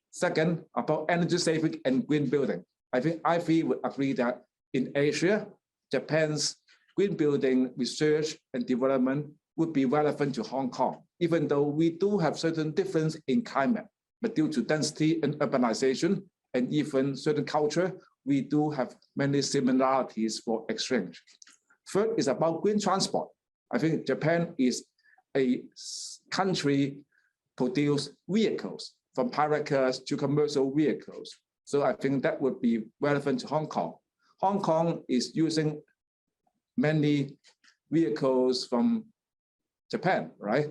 Second, about energy saving and green building. I think IFE would agree that in Asia, Japan's green building research and development would be relevant to Hong Kong, even though we do have certain difference in climate, but due to density and urbanization and even certain culture, we do have many similarities for exchange. Third is about green transport. I think Japan is a country produce vehicles from private cars to commercial vehicles. So I think that would be relevant to Hong Kong. Hong Kong is using many vehicles from Japan, right?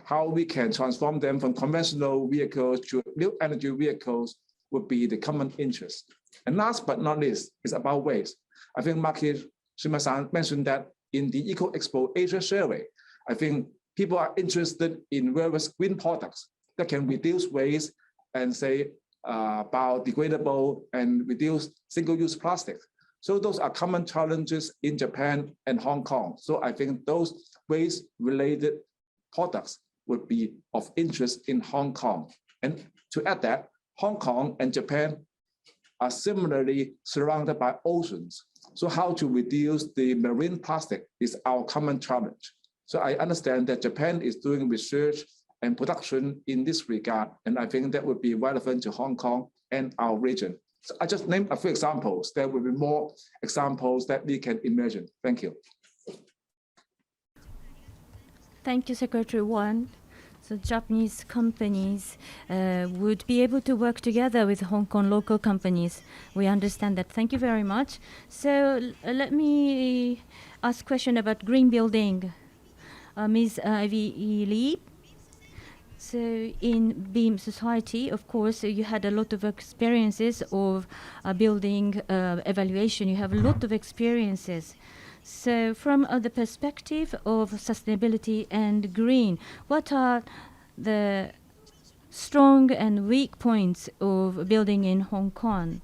How we can transform them from conventional vehicles to new energy vehicles would be the common interest. And last but not least is about waste. I think Makishima-san mentioned that in the Echo Expo Asia survey, I think people are interested in various green products that can reduce waste and say biodegradable and reduce single-use plastic. So those are common challenges in Japan and Hong Kong. So I think those waste-related products would be of interest in Hong Kong. And to add that, Hong Kong and Japan are similarly surrounded by oceans. So how to reduce the marine plastic is our common challenge. So I understand that Japan is doing research and production in this regard, and I think that would be relevant to Hong Kong and our region. So I just named a few examples. There will be more examples that we can imagine. Thank you. Thank you, Secretary Wan. So Japanese companies would be able to work together with Hong Kong local companies. We understand that. Thank you very much. So let me ask a question about green building. Ms. Ivy Lee. So in Beam Society, of course, you had a lot of experiences of building evaluation. You have a lot of experiences. So from the perspective of sustainability and green, what are the strong and weak points of building in Hong Kong?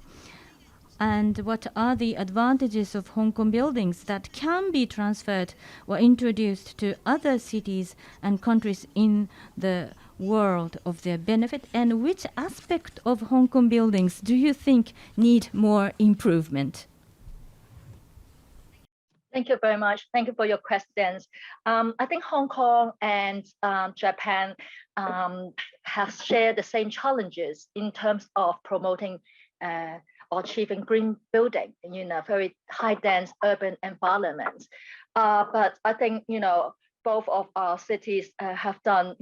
And what are the advantages of Hong Kong buildings that can be transferred or introduced to other cities and countries in the world of their benefit? And which aspect of Hong Kong buildings do you think need more improvement? Thank you very much. Thank you for your questions. I think Hong Kong and Japan have shared the same challenges in terms of promoting or achieving green building in a very high dense urban environment. But I think, both of our cities have done,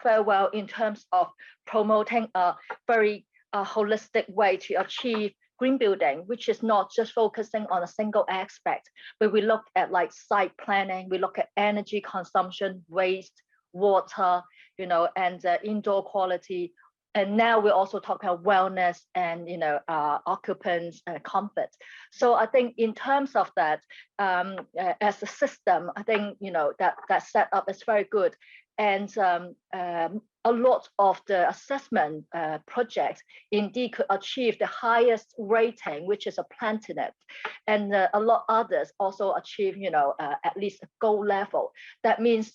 very well in terms of promoting a very holistic way to achieve green building, which is not just focusing on a single aspect, but we look at like site planning, we look at energy consumption, waste, water, and indoor quality. And now we're also talking about wellness and, occupants comfort. So I think in terms of that, as a system, I think, that setup is very good. And a lot of the assessment projects indeed could achieve the highest rating, which is a platinum, and a lot others also achieve, at least a gold level. That means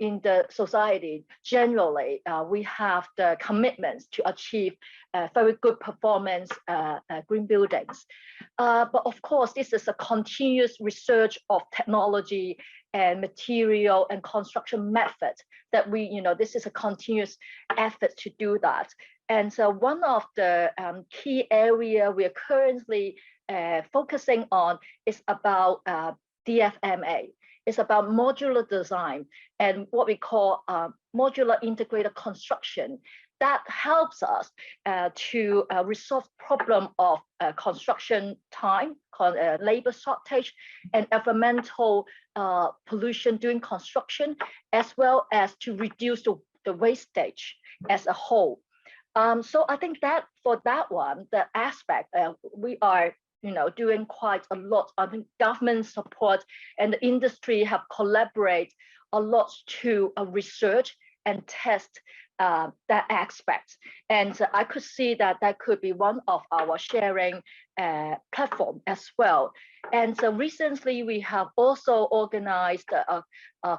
in the society generally, we have the commitments to achieve very good performance green buildings. But of course, this is a continuous research of technology and material and construction method that this is a continuous effort to do that. And so one of the key area we are currently focusing on is about DFMA. It's about modular design and what we call modular integrated construction. That helps us to resolve problem of construction time, labor shortage, and environmental pollution during construction, as well as to reduce the wastage as a whole. So I think that for that one, the aspect we are doing quite a lot. I think government support and the industry have collaborated a lot to research and test that aspect. And I could see that could be one of our sharing platform as well. And so recently we have also organized a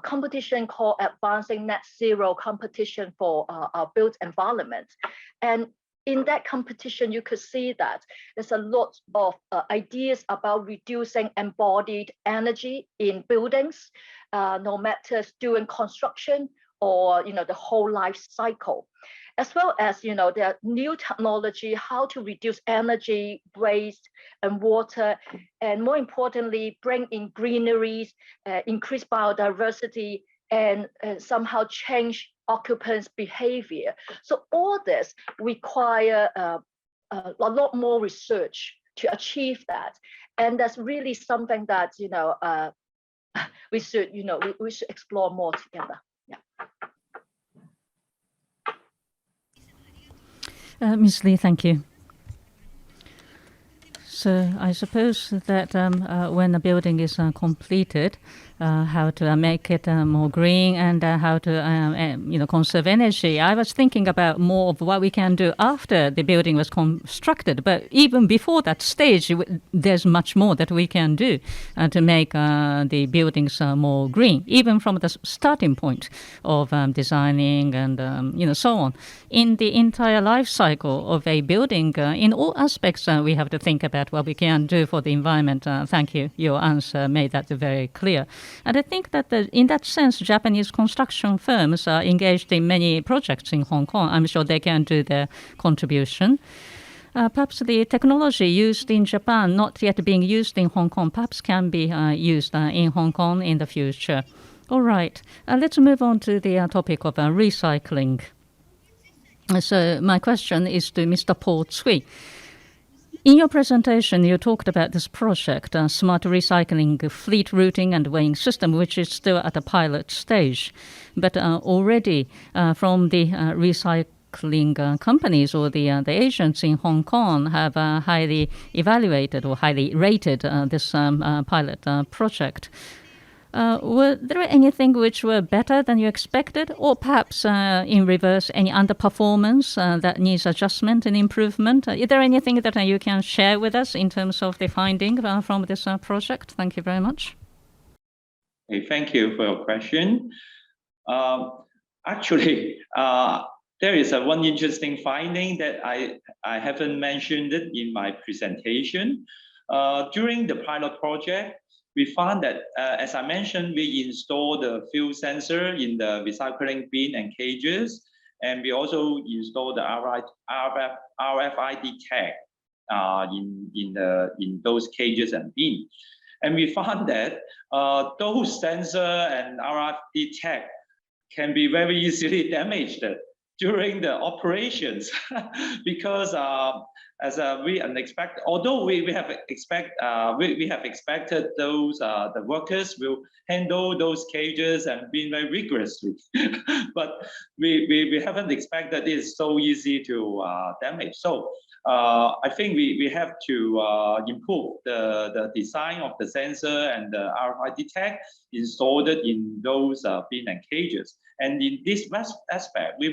competition called Advancing Net Zero Competition for our built environment. And in that competition, you could see that there's a lot of ideas about reducing embodied energy in buildings, no matter during construction or the whole life cycle, as well as the new technology, how to reduce energy waste and water, and more importantly, bring in greeneries, increase biodiversity, and somehow change occupants' behavior. So all this require a lot more research to achieve that, and that's really something that we should we should explore more together. Ms. Lee, thank you. So I suppose that when a building is completed, how to make it more green and how to conserve energy. I was thinking about more of what we can do after the building was constructed. But even before that stage, there's much more that we can do to make the buildings more green, even from the starting point of designing and so on. In the entire life cycle of a building, in all aspects, we have to think about what we can do for the environment. Thank you. Your answer made that very clear. And I think that in that sense, Japanese construction firms are engaged in many projects in Hong Kong. I'm sure they can do their contribution. Perhaps the technology used in Japan, not yet being used in Hong Kong, perhaps can be used in Hong Kong in the future. All right, let's move on to the topic of recycling. So my question is to Mr. Paul Tsui. In your presentation, you talked about this project, Smart Recycling Fleet Routing and Weighing System, which is still at a pilot stage. But already from the recycling companies or the agents in Hong Kong have highly evaluated or highly rated this pilot project. Were there anything which were better than you expected, or perhaps in reverse, any underperformance that needs adjustment and improvement? Is there anything that you can share with us in terms of the finding from this project? Thank you very much. Okay, thank you for your question. Actually, there is one interesting finding that I haven't mentioned it in my presentation. During the pilot project, we found that, as I mentioned, we installed the fuel sensor in the recycling bin and cages, and we also installed the RFID tag in those cages and bin. And we found that those sensor and RFID tag can be very easily damaged during the operations because we unexpected, although we have expected those the workers will handle those cages and bin very rigorously, but we haven't expected it's so easy to damage. So I think we have to improve the design of the sensor and the RFID tag installed in those bin and cages. And in this aspect, we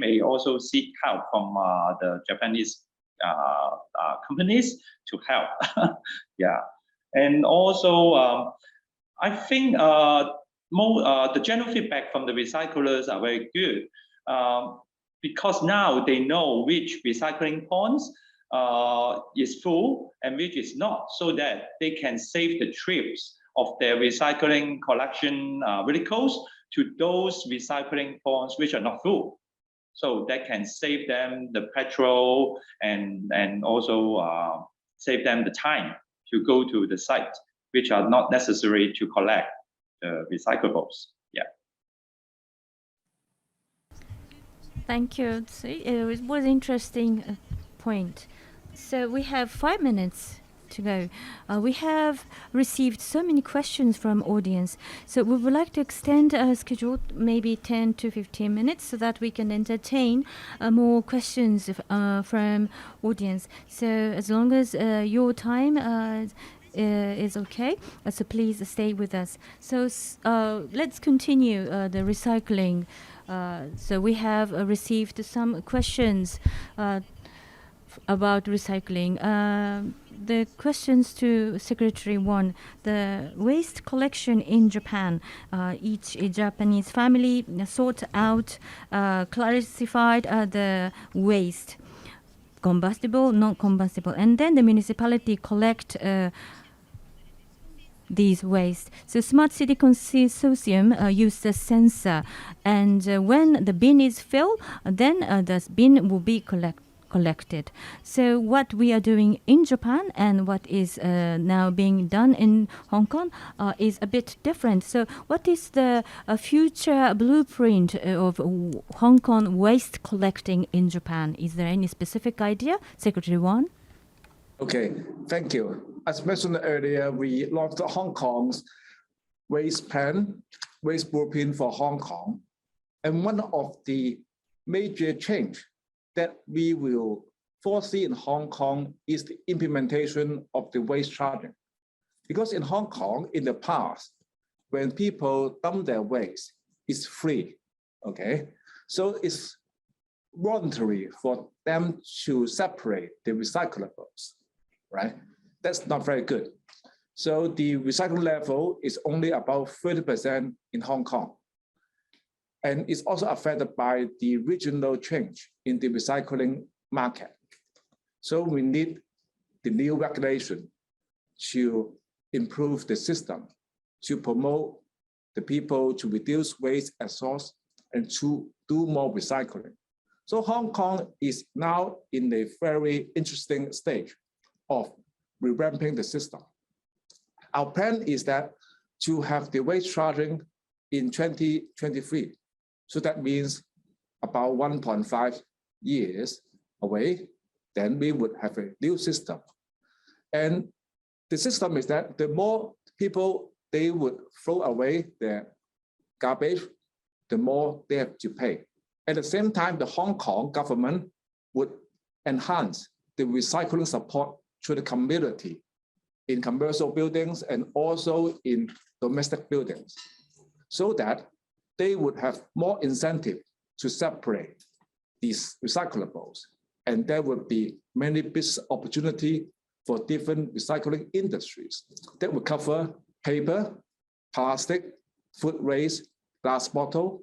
may also seek help from the Japanese companies to help. Yeah, and also I think the general feedback from the recyclers are very good. Because now they know which recycling ponds is full and which is not, so that they can save the trips of their recycling collection vehicles to those recycling ponds which are not full. So that can save them the petrol and also save them the time to go to the site, which are not necessary to collect the recyclables. Yeah. Thank you. It was an interesting point. So we have 5 minutes to go. We have received so many questions from audience. So we would like to extend our schedule maybe 10 to 15 minutes so that we can entertain more questions from audience. So as long as your time is okay, so please stay with us. So let's continue the recycling. So we have received some questions about recycling. The questions to Secretary 1, the waste collection in Japan, each Japanese family sort out, classified the waste, combustible, non-combustible, and then the municipality collect these waste. So Smart City Consortium used a sensor, and when the bin is filled, then the bin will be collected. So what we are doing in Japan and what is now being done in Hong Kong is a bit different. So what is the future blueprint of Hong Kong waste collecting in Japan? Is there any specific idea? Secretary 1? Okay, thank you. As mentioned earlier, we launched Hong Kong's waste plan, waste blueprint for Hong Kong. And one of the major change that we will foresee in Hong Kong is the implementation of the waste charging. Because in Hong Kong, in the past, when people dump their waste, it's free, okay? So it's voluntary for them to separate the recyclables, right? That's not very good. So the recycling level is only about 30% in Hong Kong. And it's also affected by the regional change in the recycling market. So we need the new regulation to improve the system, to promote the people to reduce waste at source and to do more recycling. So Hong Kong is now in a very interesting stage of revamping the system. Our plan is that to have the waste charging in 2023. So that means about 1.5 years away, then we would have a new system. And the system is that the more people they would throw away their garbage, the more they have to pay. At the same time, the Hong Kong government would enhance the recycling support to the community in commercial buildings and also in domestic buildings, so that they would have more incentive to separate these recyclables. And there would be many business opportunity for different recycling industries that would cover paper, plastic, food waste, glass bottle,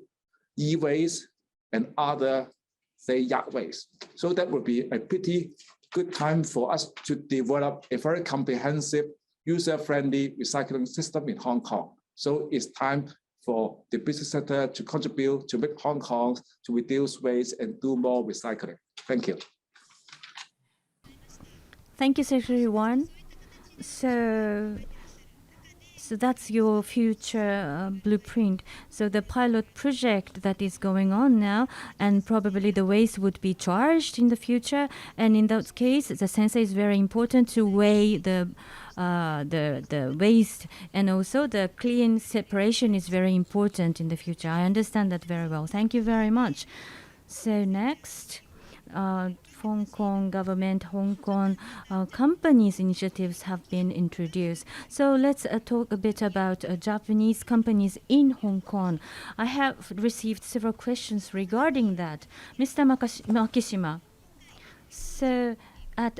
e-waste, and other, say, yard waste. So that would be a pretty good time for us to develop a very comprehensive user-friendly recycling system in Hong Kong. So it's time for the business sector to contribute to make Hong Kong to reduce waste and do more recycling. Thank you. Thank you, Secretary Wan. So that's your future blueprint. So the pilot project that is going on now, and probably the waste would be charged in the future. And in that case, the sensor is very important to weigh the waste, and also the clean separation is very important in the future. I understand that very well. Thank you very much. So next, Hong Kong government, Hong Kong companies initiatives have been introduced. So let's talk a bit about Japanese companies in Hong Kong. I have received several questions regarding that. Mr. Makishima, so at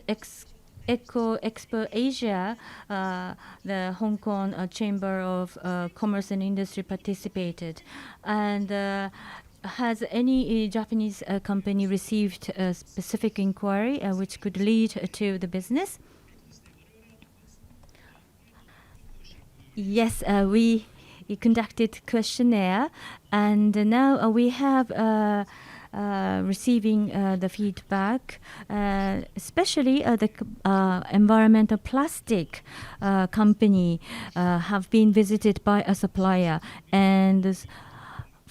Echo Expo Asia, the Hong Kong Chamber of Commerce and Industry participated, and has any Japanese company received a specific inquiry which could lead to the business? Yes, we conducted questionnaire, and now we have receiving the feedback, especially the environmental plastic company have been visited by a supplier, and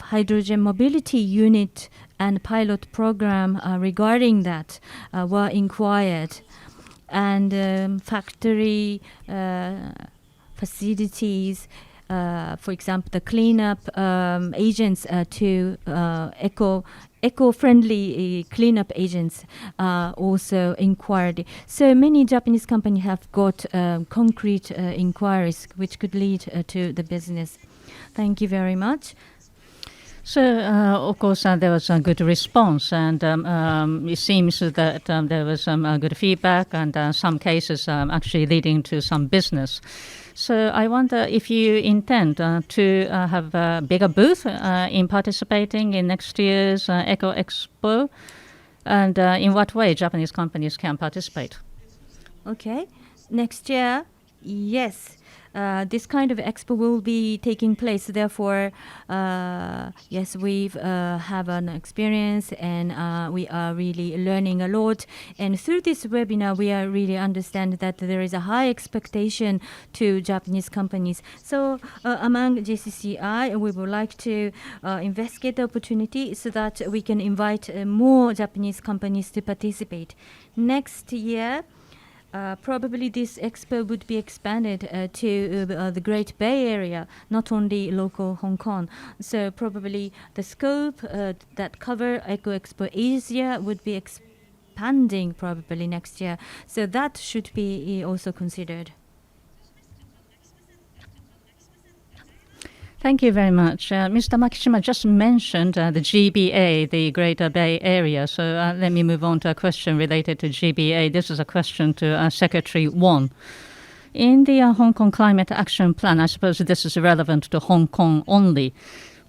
hydrogen mobility unit and pilot program regarding that were inquired, and factory facilities, for example, the cleanup agents to eco-friendly cleanup agents also inquired. So many Japanese companies have got concrete inquiries which could lead to the business. Thank you very much. So, of course, there was a good response, and it seems that there was some good feedback, and some cases actually leading to some business. So I wonder if you intend to have a bigger booth in participating in next year's Echo Expo, and in what way Japanese companies can participate. Okay, next year, yes. This kind of expo will be taking place. Therefore, yes, we have an experience, and we are really learning a lot. And through this webinar, we are really understand that there is a high expectation to Japanese companies. So among JCCI, we would like to investigate the opportunity so that we can invite more Japanese companies to participate. Next year, probably this expo would be expanded to the Great Bay Area, not only local Hong Kong. So probably the scope that cover Echo Expo Asia would be expanding probably next year. So that should be also considered. Thank you very much. Mr. Makishima just mentioned the GBA, the Greater Bay Area. So let me move on to a question related to GBA. This is a question to Secretary Wan. In the Hong Kong Climate Action Plan, I suppose this is relevant to Hong Kong only,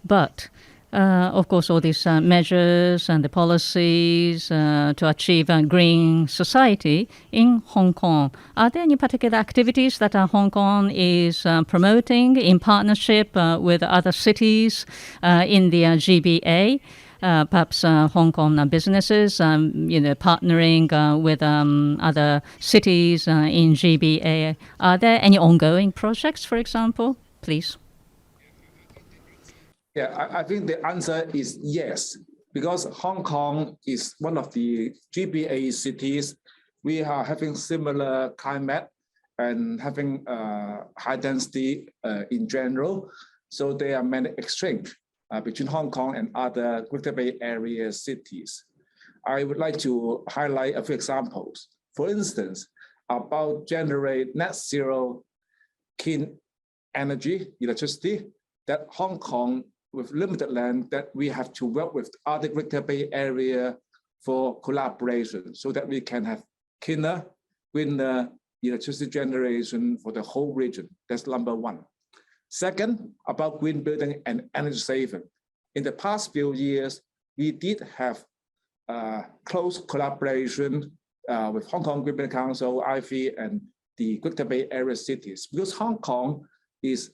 but of course, all these measures and the policies to achieve a green society in Hong Kong. Are there any particular activities that Hong Kong is promoting in partnership with other cities in the GBA? Perhaps Hong Kong businesses, partnering with other cities in GBA. Are there any ongoing projects, for example? Please. Yeah, I think the answer is yes, because Hong Kong is one of the GBA cities. We are having similar climate and having high density in general. So there are many exchange between Hong Kong and other Greater Bay Area cities. I would like to highlight a few examples. For instance, about generate net zero clean energy, electricity, that Hong Kong with limited land, that we have to work with other Greater Bay Area for collaboration so that we can have cleaner, greener electricity generation for the whole region. That's number one. Second, about green building and energy saving. In the past few years, we did have close collaboration with Hong Kong Green Building Council, IFE, and the Greater Bay Area cities, because Hong Kong is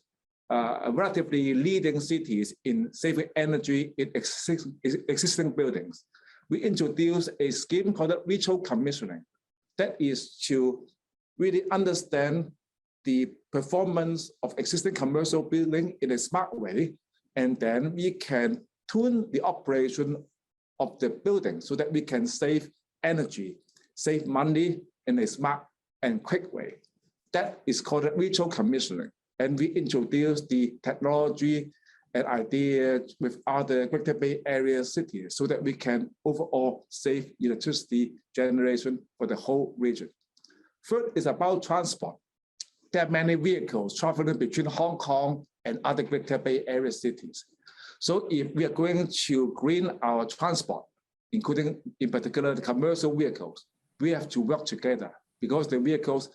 a relatively leading cities in saving energy in existing buildings. We introduced a scheme called regional commissioning. That is to really understand the performance of existing commercial building in a smart way, and then we can tune the operation of the building so that we can save energy, save money in a smart and quick way. That is called regional commissioning. And we introduced the technology and idea with other Greater Bay Area cities so that we can overall save electricity generation for the whole region. Third is about transport. There are many vehicles traveling between Hong Kong and other Greater Bay Area cities. So if we are going to green our transport, including in particular the commercial vehicles, we have to work together because the vehicles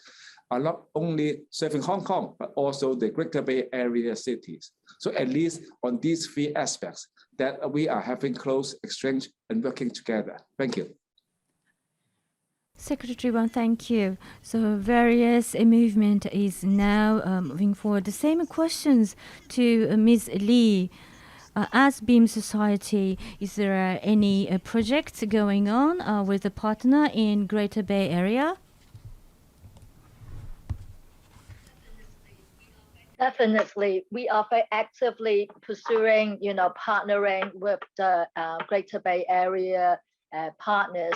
are not only serving Hong Kong, but also the Greater Bay Area cities. So at least on these three aspects that we are having close exchange and working together. Thank you. Secretary Wang, thank you. So various movement is now moving forward. The same questions to Ms. Lee. As Beam Society, is there any projects going on with a partner in Greater Bay Area? Definitely, we are very actively pursuing, partnering with the Greater Bay Area partners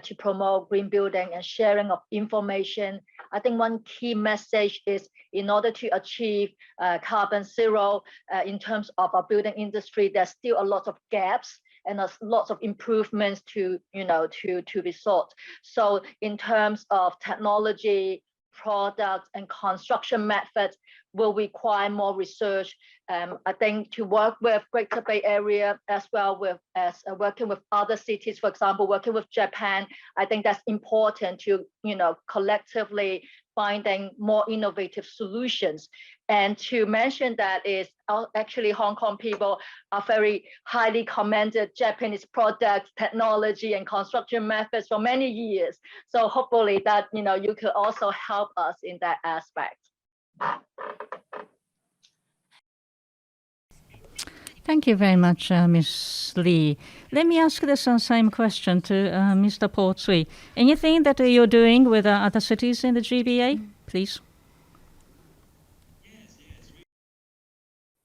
to promote green building and sharing of information. I think one key message is in order to achieve carbon zero in terms of our building industry, there's still a lot of gaps and there's lots of improvements to be sought. So in terms of technology, products and construction methods will require more research. I think to work with Greater Bay Area as well as working with other cities, for example, working with Japan, I think that's important to, collectively finding more innovative solutions. And to mention that is actually Hong Kong people are very highly commended Japanese products, technology and construction methods for many years. So hopefully that, you could also help us in that aspect. Thank you very much, Ms. Lee. Let me ask the same question to Mr. Paul Tsui. Anything that you're doing with other cities in the GBA, please?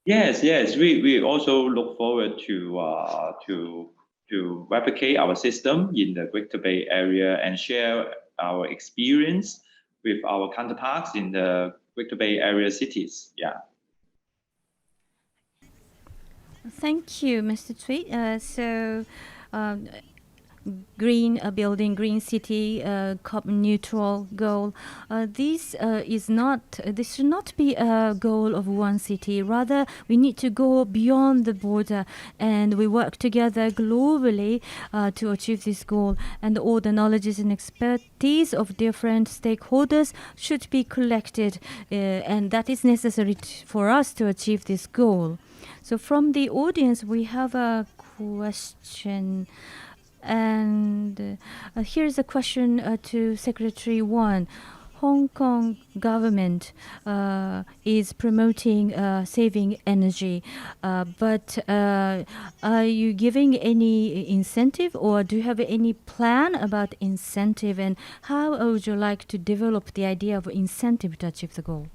Yes. We also look forward to replicate our system in the Greater Bay Area and share our experience with our counterparts in the Greater Bay Area cities. Yeah. Thank you, Mr. Tsui. Green building, green city, carbon neutral goal. This should not be a goal of one city. Rather, we need to go beyond the border, and we work together globally to achieve this goal. And all the knowledges and expertise of different stakeholders should be collected, and that is necessary for us to achieve this goal. So, from the audience, we have a question. And here's a question to Secretary Wang. Hong Kong government is promoting saving energy, but are you giving any incentive, or do you have any plan about incentive, and how would you like to develop the idea of incentive to achieve the goal?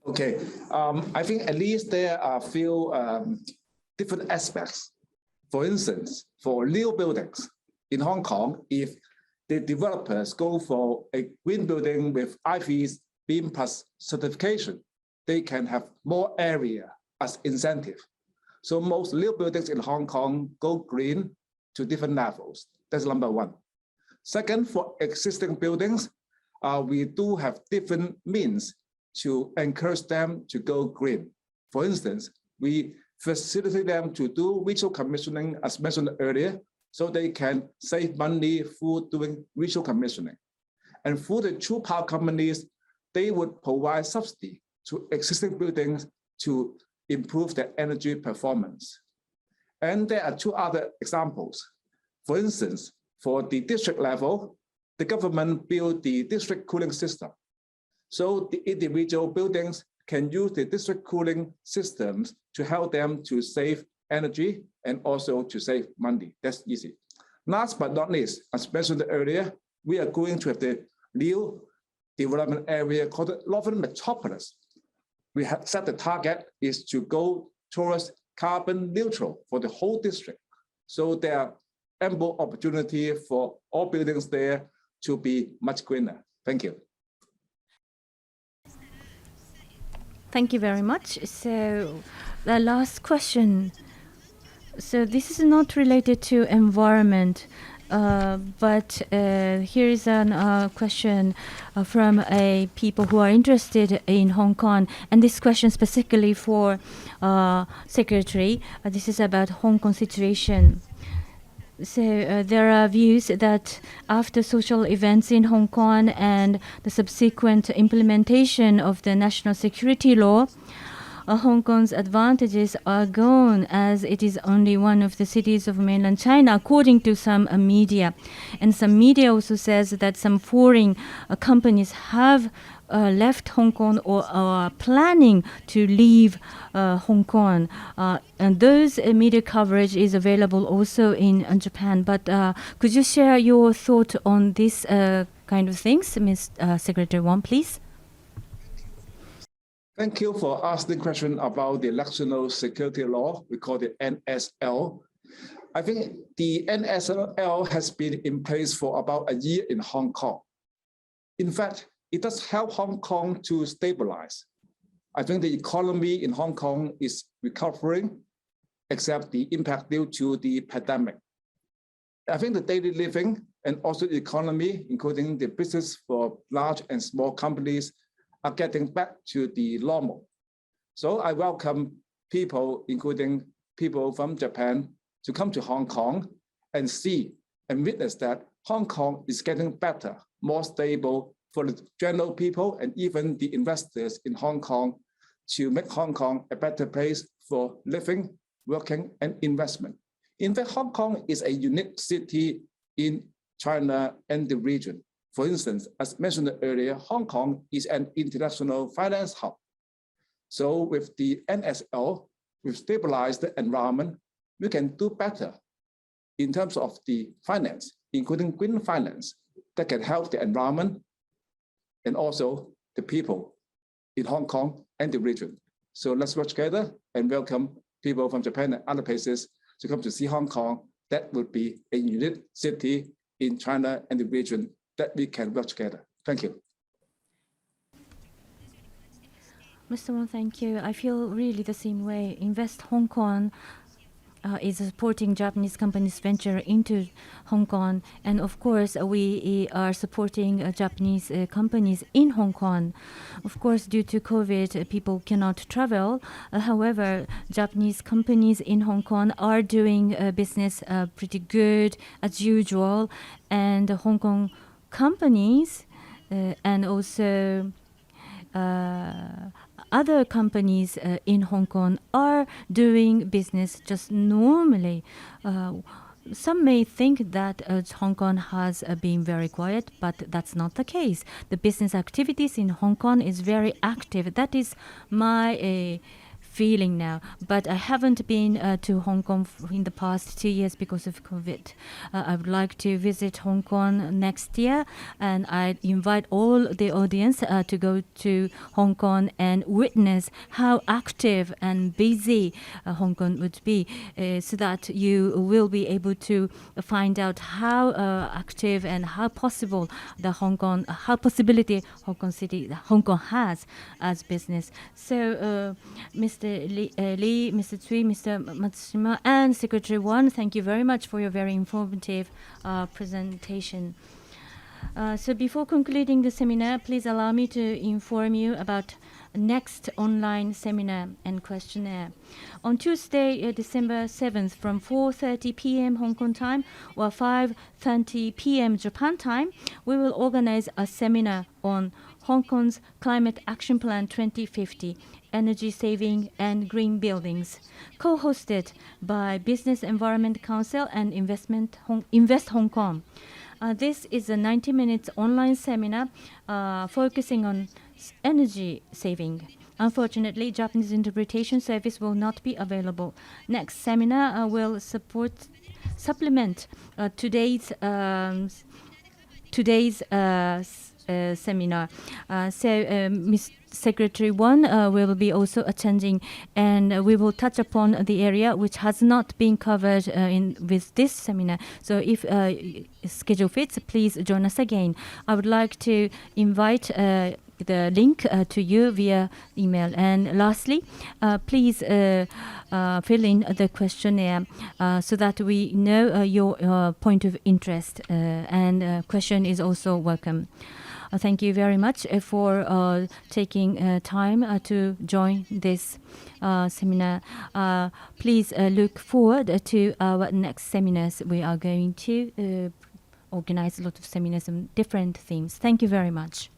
Okay, I think at least there are a few different aspects. For instance, for new buildings in Hong Kong, if the developers go for a green building with IV's BEAM Plus certification, they can have more area as incentive. So most new buildings in Hong Kong go green to different levels. That's number one. Second, for existing buildings, we do have different means to encourage them to go green. For instance, we facilitate them to do regional commissioning, as mentioned earlier, so they can save money through doing regional commissioning. And through the true power companies, they would provide subsidy to existing buildings to improve their energy performance. And there are two other examples. For instance, for the district level, the government built the district cooling system. So the individual buildings can use the district cooling systems to help them to save energy and also to save money. That's easy. Last but not least, as mentioned earlier, we are going to have the new development area called the Northern Metropolis. We have set the target is to go towards carbon neutral for the whole district. So there are ample opportunity for all buildings there to be much greener. Thank you. Thank you very much. So the last question. So this is not related to environment, but here is a question from people who are interested in Hong Kong, and this question specifically for Secretary. This is about Hong Kong situation. So there are views that after social events in Hong Kong and the subsequent implementation of the national security law, Hong Kong's advantages are gone, as it is only one of the cities of mainland China, according to some media. And some media also says that some foreign companies have left Hong Kong or are planning to leave Hong Kong. And those media coverage is available also in Japan. But could you share your thought on this kind of things, Ms. Secretary Wong, please? Thank you for asking the question about the national security law. We call it NSL. I think the NSL has been in place for about a year in Hong Kong. In fact, it does help Hong Kong to stabilize. I think the economy in Hong Kong is recovering, except the impact due to the pandemic. I think the daily living and also the economy, including the business for large and small companies, are getting back to the normal. So I welcome people, including people from Japan, to come to Hong Kong and see and witness that Hong Kong is getting better, more stable for the general people and even the investors in Hong Kong to make Hong Kong a better place for living, working, and investment. In fact, Hong Kong is a unique city in China and the region. For instance, as mentioned earlier, Hong Kong is an international finance hub. So with the NSL, we've stabilized the environment, we can do better in terms of the finance, including green finance, that can help the environment and also the people in Hong Kong and the region. So let's work together and welcome people from Japan and other places to come to see Hong Kong. That would be a unique city in China and the region that we can work together. Thank you. Mr. Wong, thank you. I feel really the same way. Invest Hong Kong is supporting Japanese companies' venture into Hong Kong. And of course, we are supporting Japanese companies in Hong Kong. Of course, due to COVID, people cannot travel. However, Japanese companies in Hong Kong are doing business pretty good as usual. And Hong Kong companies and also other companies in Hong Kong are doing business just normally. Some may think that Hong Kong has been very quiet, but that's not the case. The business activities in Hong Kong is very active. That is my feeling now, but I haven't been to Hong Kong in the past 2 years because of COVID. I would like to visit Hong Kong next year, and I invite all the audience to go to Hong Kong and witness how active and busy Hong Kong would be, so that you will be able to find out how active and how possible Hong Kong has as business. So, Mr. Lee, Mr. Tsui, Mr. Matsushima, and Secretary Won, thank you very much for your very informative presentation. So before concluding the seminar, please allow me to inform you about next online seminar and questionnaire. On Tuesday, December 7th, from 4:30 p.m. Hong Kong time or 5:30 p.m. Japan time, we will organize a seminar on Hong Kong's Climate Action Plan 2050, Energy Saving and Green Buildings, co-hosted by Business Environment Council and Invest Hong Kong. This is a 90 minutes online seminar focusing on energy saving. Unfortunately, Japanese interpretation service will not be available. Next seminar will supplement today's seminar. Ms. Secretary Won will be also attending, and we will touch upon the area which has not been covered with this seminar. So if schedule fits, please join us again. I would like to invite the link to you via email. And lastly, please fill in the questionnaire so that we know your point of interest, and question is also welcome. Thank you very much for taking time to join this seminar. Please look forward to our next seminars. We are going to organize a lot of seminars on different themes. Thank you very much.